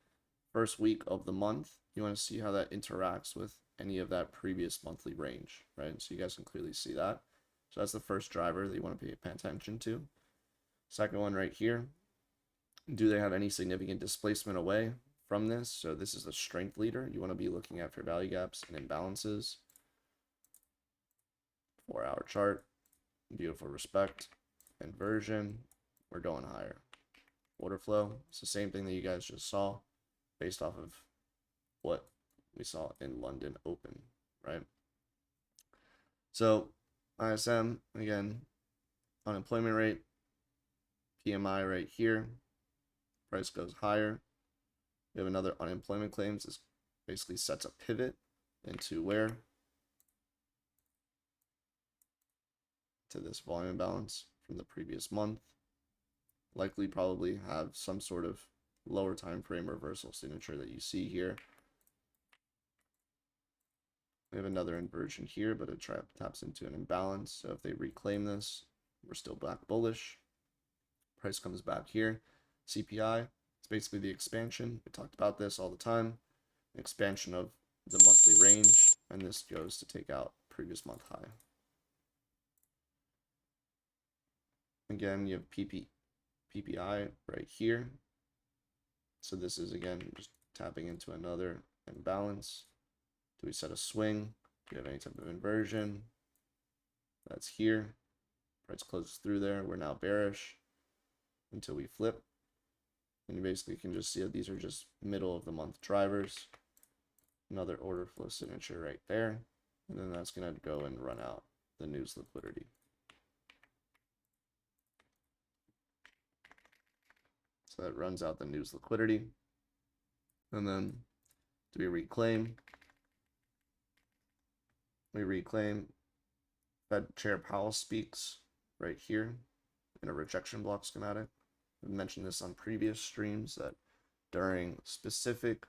first week of the month, you want to see how that interacts with any of that previous monthly range, right? So you guys can clearly see that. So that's the first driver that you want to pay attention to. Second one right here, do they have any significant displacement away from this? So this is a strength leader. You want to be looking at fair value gaps and imbalances. 4-hour chart, beautiful respect, inversion, we're going higher. Order flow, it's the same thing that you guys just saw based off of what we saw in London Open, right? So ISM, again, unemployment rate, PMI right here, price goes higher. We have another unemployment claims. This basically sets a pivot into where? To this volume balance from the previous month. Likely probably have some sort of lower time frame reversal signature that you see here. We have another inversion here, but it taps into an imbalance. So if they reclaim this, we're still back bullish. Price comes back here. CPI, it's basically the expansion. We talked about this all the time. Expansion of the monthly range, and this goes to take out previous month high. Again, you have PPI right here. So this is, again, just tapping into another imbalance. Do we set a swing? Do we have any type of inversion? That's here. Price closes through there. We're now bearish until we flip. And you basically can just see that these are just middle of the month drivers. Another order flow signature right there. And then that's going to go and run out the news liquidity. So that runs out the news liquidity. And then do we reclaim? We reclaim. Fed Chair Powell speaks right here in a rejection block schematic. I've mentioned this on previous streams that during specific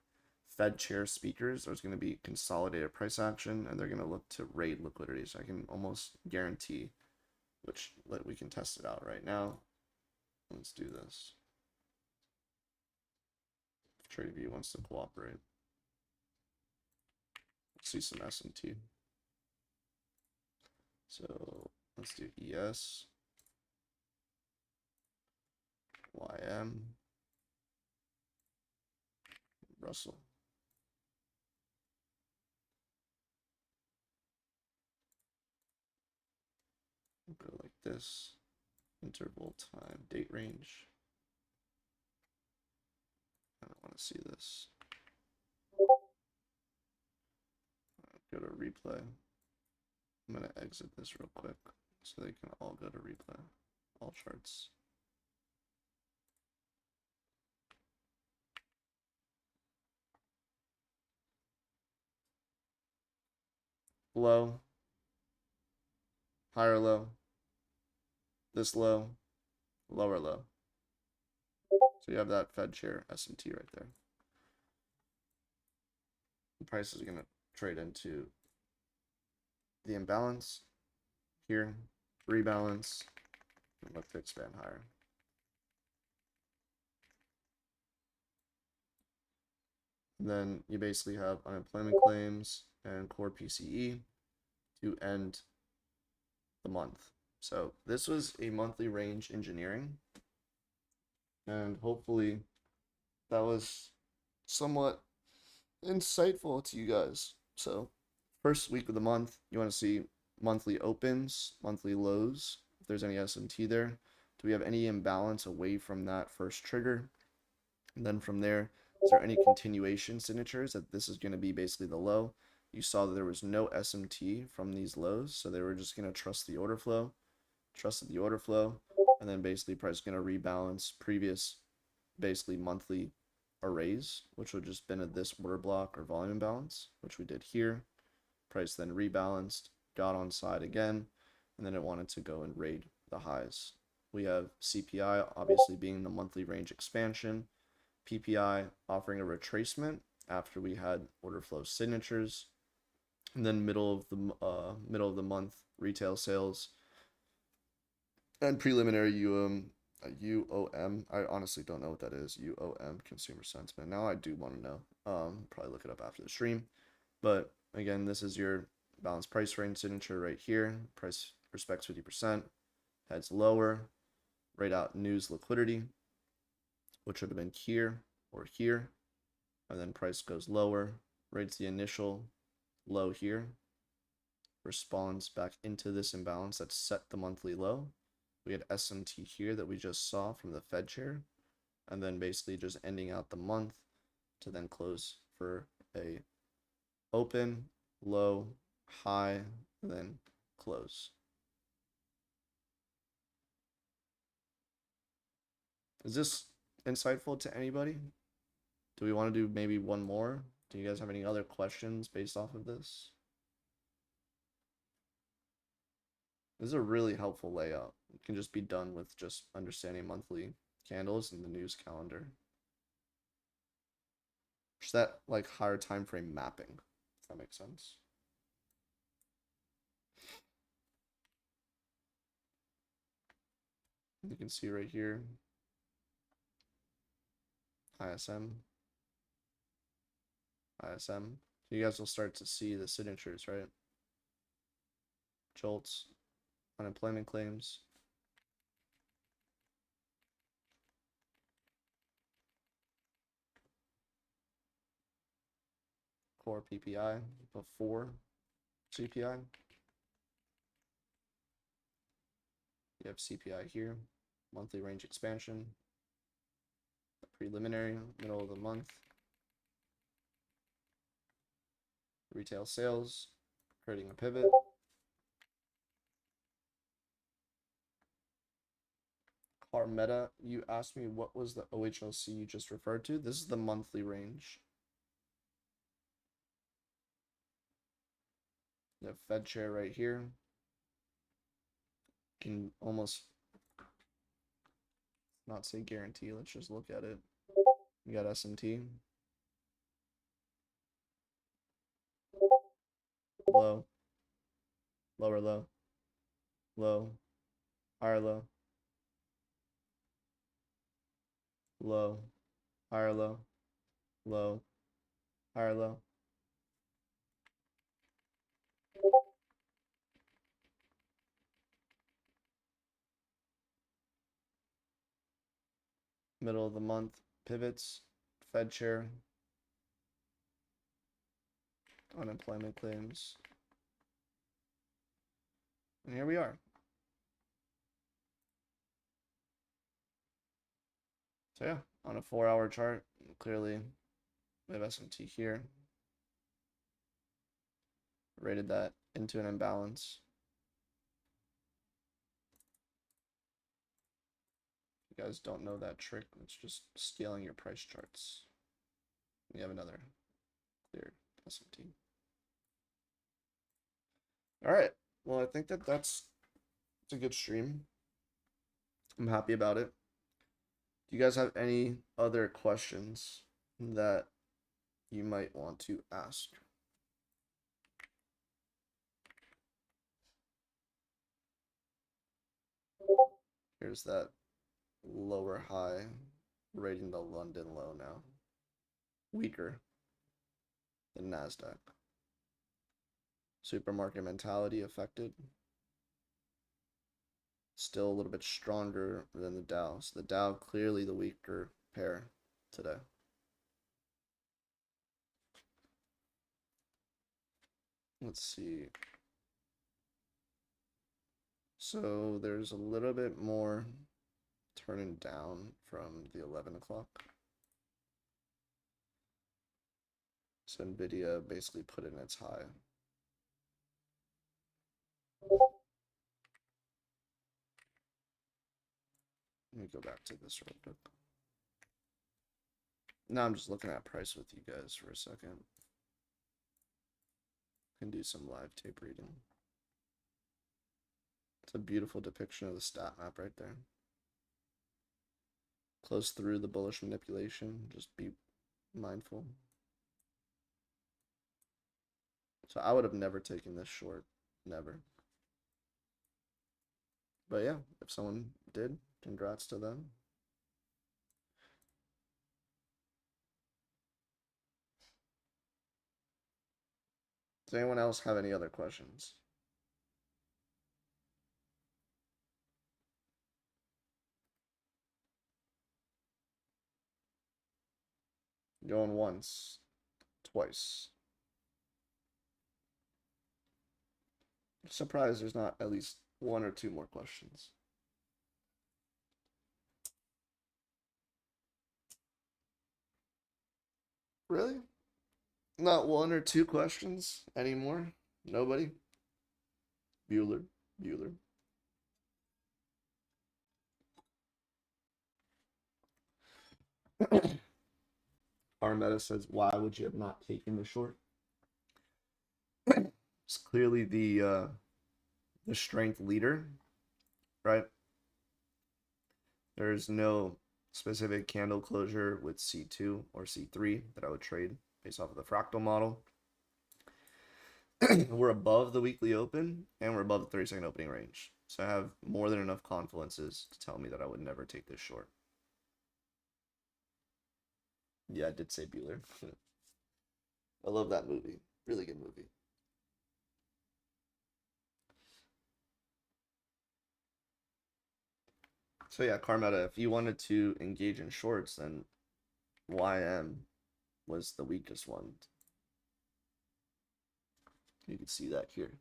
Fed chair speakers, there's going to be consolidated price action, and they're going to look to raid liquidity. So I can almost guarantee, which we can test it out right now. Let's do this. If TradingView wants to cooperate. Let's see some S&T. So let's do ES, YM, Russell. We'll go like this. Interval, time, date range. I don't want to see this. Go to replay. I'm going to exit this real quick so they can all go to replay, all charts. Low, higher low, this low, lower low. So you have that Fed chair S&T right there. The price is going to trade into the imbalance here, rebalance, and look to expand higher. And then you basically have unemployment claims and core PCE to end the month. So this was a monthly range engineering, and hopefully that was somewhat insightful to you guys. So first week of the month, you want to see monthly opens, monthly lows, if there's any S&T there. Do we have any imbalance away from that first trigger? And then from there, is there any continuation signatures that this is going to be basically the low? You saw that there was no SMT from these lows, so they were just going to trust the order flow, trusted the order flow, and then basically price is going to rebalance previous basically monthly arrays, which would just been at this order block or volume imbalance, which we did here. Price then rebalanced, got on side again, and then it wanted to go and raid the highs. We have CPI obviously being the monthly range expansion, PPI offering a retracement after we had order flow signatures, and then middle of the month retail sales and preliminary UOM. I honestly don't know what that is. UOM, consumer sentiment. Now I do want to know. Probably look it up after the stream. But again, this is your balanced price range signature right here. Price respects 50%, heads lower, write out news liquidity, which would have been here or here, and then price goes lower, rates the initial low here, responds back into this imbalance that set the monthly low. We had SMT here that we just saw from the Fed chair, and then basically just ending out the month to then close for a open, low, high, and then close. Is this insightful to anybody? Do we want to do maybe one more? Do you guys have any other questions based off of this? This is a really helpful layout. It can just be done with just understanding monthly candles and the news calendar. Just that like higher time frame mapping, if that makes sense. You can see right here, ISM. So you guys will start to see the signatures, right? Jolts, unemployment claims. Core PPI before CPI. You have CPI here, monthly range expansion, preliminary, middle of the month, retail sales, creating a pivot. Car meta, you asked me what was the OHLC you just referred to. This is the monthly range. The Fed chair right here. Can almost not say guarantee. Let's just look at it. You got S&T. Low. Lower low. Low. Higher low. Low. Higher low. Low. Higher low. Middle of the month pivots, Fed chair, unemployment claims. And here we are. So yeah, on a 4-hour chart, clearly we have S&T here. Rated that into an imbalance. If you guys don't know that trick, it's just scaling your price charts. We have another clear S&T. All right. Well, I think that's a good stream. I'm happy about it. Do you guys have any other questions that you might want to ask? Here's that lower high, rating the London low now. Weaker than NASDAQ. Supermarket mentality affected. Still a little bit stronger than the Dow. So the Dow clearly the weaker pair today. Let's see. So there's a little bit more turning down from the 11 o'clock. So NVIDIA basically put in its high. Let me go back to this real quick. Now I'm just looking at price with you guys for a second. Can do some live tape reading. It's a beautiful depiction of the stat map right there. Close through the bullish manipulation. Just be mindful. So I would have never taken this short. Never. But yeah, if someone did, congrats to them. Does anyone else have any other questions? Going once, twice. I'm surprised there's not at least one or two more questions. Really? Not one or two questions anymore? Nobody? Bueller. Armetta says, why would you have not taken the short? It's clearly the strength leader, right? There's no specific candle closure with C2 or C3 that I would trade based off of the fractal model. We're above the weekly open and we're above the 30-second opening range. So I have more than enough confidences to tell me that I would never take this short. Yeah, I did say Bueller. I love that movie. Really good movie. So yeah, Carmeta, if you wanted to engage in shorts, then YM was the weakest one. You can see that here.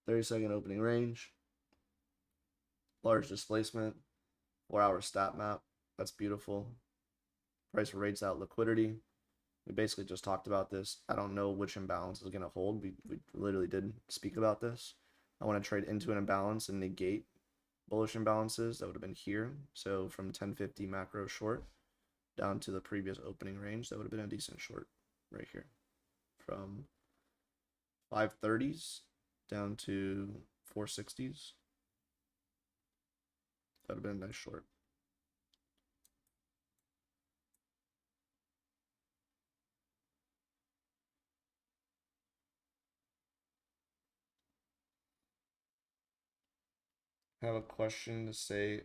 30-second opening range, large displacement, 4-hour stat map. That's beautiful. Price rates out liquidity. We basically just talked about this. I don't know which imbalance is going to hold. We literally did speak about this. I want to trade into an imbalance and negate bullish imbalances. That would have been here. So from 1050 macro short down to the previous opening range, that would have been a decent short right here. From 530s down to 460s. That would have been a nice short. I have a question to say.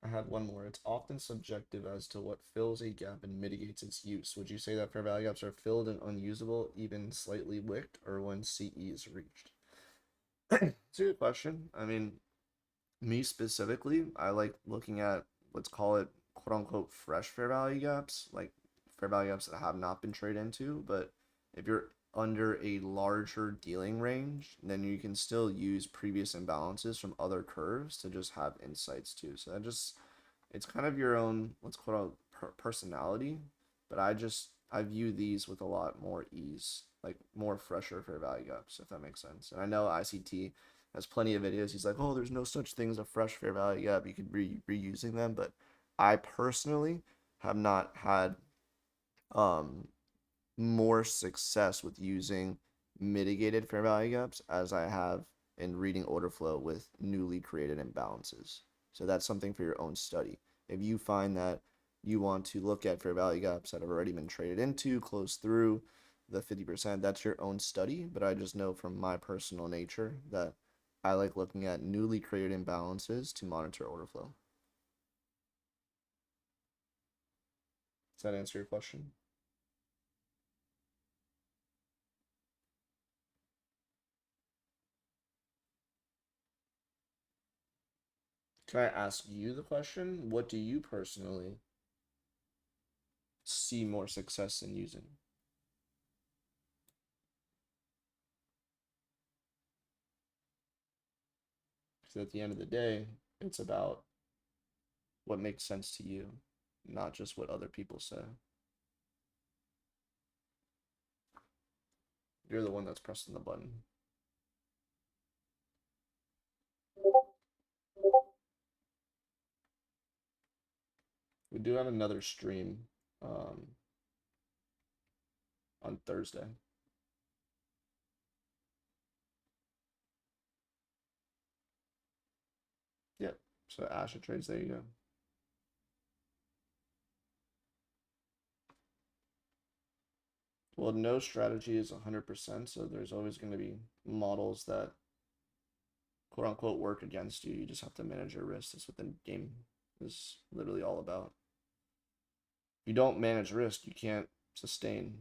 I had one more. It's often subjective as to what fills a gap and mitigates its use. Would you say that fair value gaps are filled and unusable, even slightly wicked, or when CE is reached? It's a good question. I mean, me specifically, I like looking at, let's call it quote unquote fresh fair value gaps, like fair value gaps that have not been traded into. But if you're under a larger dealing range, then you can still use previous imbalances from other curves to just have insights too. So that just, it's kind of your own, let's call it personality. But I view these with a lot more ease, like more fresher fair value gaps, if that makes sense. And I know ICT has plenty of videos. He's like, oh, there's no such thing as a fresh fair value gap. You could be reusing them. But I personally have not had more success with using mitigated fair value gaps as I have in reading order flow with newly created imbalances. So that's something for your own study. If you find that you want to look at fair value gaps that have already been traded into, close through the 50%, that's your own study. But I just know from my personal nature that I like looking at newly created imbalances to monitor order flow. Does that answer your question? Can I ask you the question? What do you personally see more success in using? Because at the end of the day, it's about what makes sense to you, not just what other people say. You're the one that's pressing the button. We do have another stream on Thursday. Yep. So Asha Trades, there you go. Well, no strategy is 100%, so there's always going to be models that quote unquote work against you. You just have to manage your risk. That's what the game is literally all about. If you don't manage risk, you can't sustain.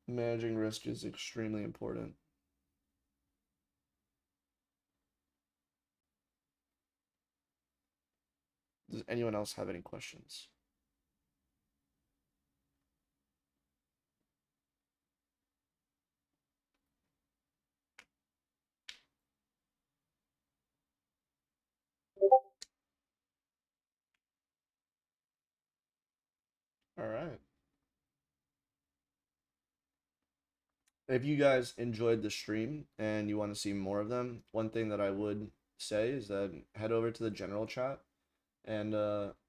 Managing risk is extremely important. Does anyone else have any questions? All right. If you guys enjoyed the stream and you want to see more of them, one thing that I would say is that head over to the general chat and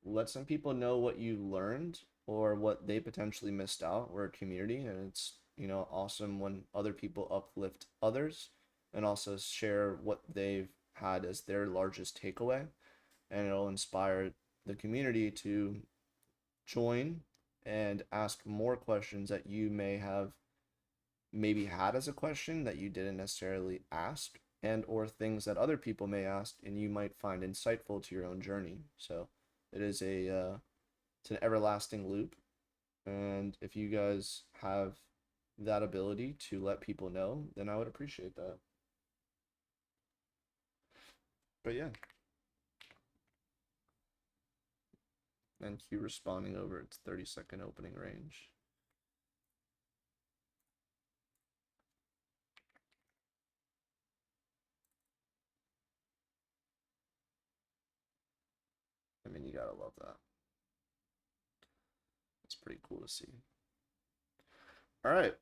let some people know what you learned or what they potentially missed out. We're a community, and it's, you know, awesome when other people uplift others and also share what they've had as their largest takeaway, and it'll inspire the community to join and ask more questions that you may have maybe had as a question that you didn't necessarily ask, and or things that other people may ask and you might find insightful to your own journey. So it is it's an everlasting loop, and if you guys have that ability to let people know, then I would appreciate that. But yeah. And Q responding over its 30-second opening range. I mean, you gotta love that. It's pretty cool to see. All right.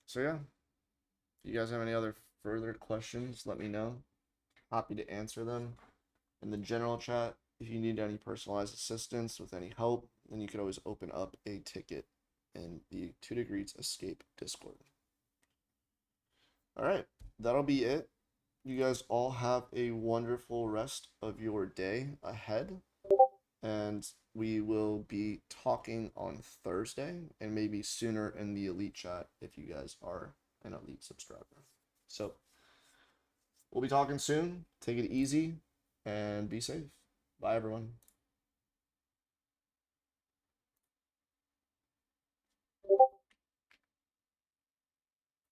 So yeah, if you guys have any other further questions, let me know. Happy to answer them in the general chat. If you need any personalized assistance with any help, then you could always open up a ticket in the 2 Degrees Escape Discord. All right, that'll be it. You guys all have a wonderful rest of your day ahead. And we will be talking on Thursday and maybe sooner in the Elite chat if you guys are an Elite subscriber. So we'll be talking soon. Take it easy and be safe. Bye, everyone.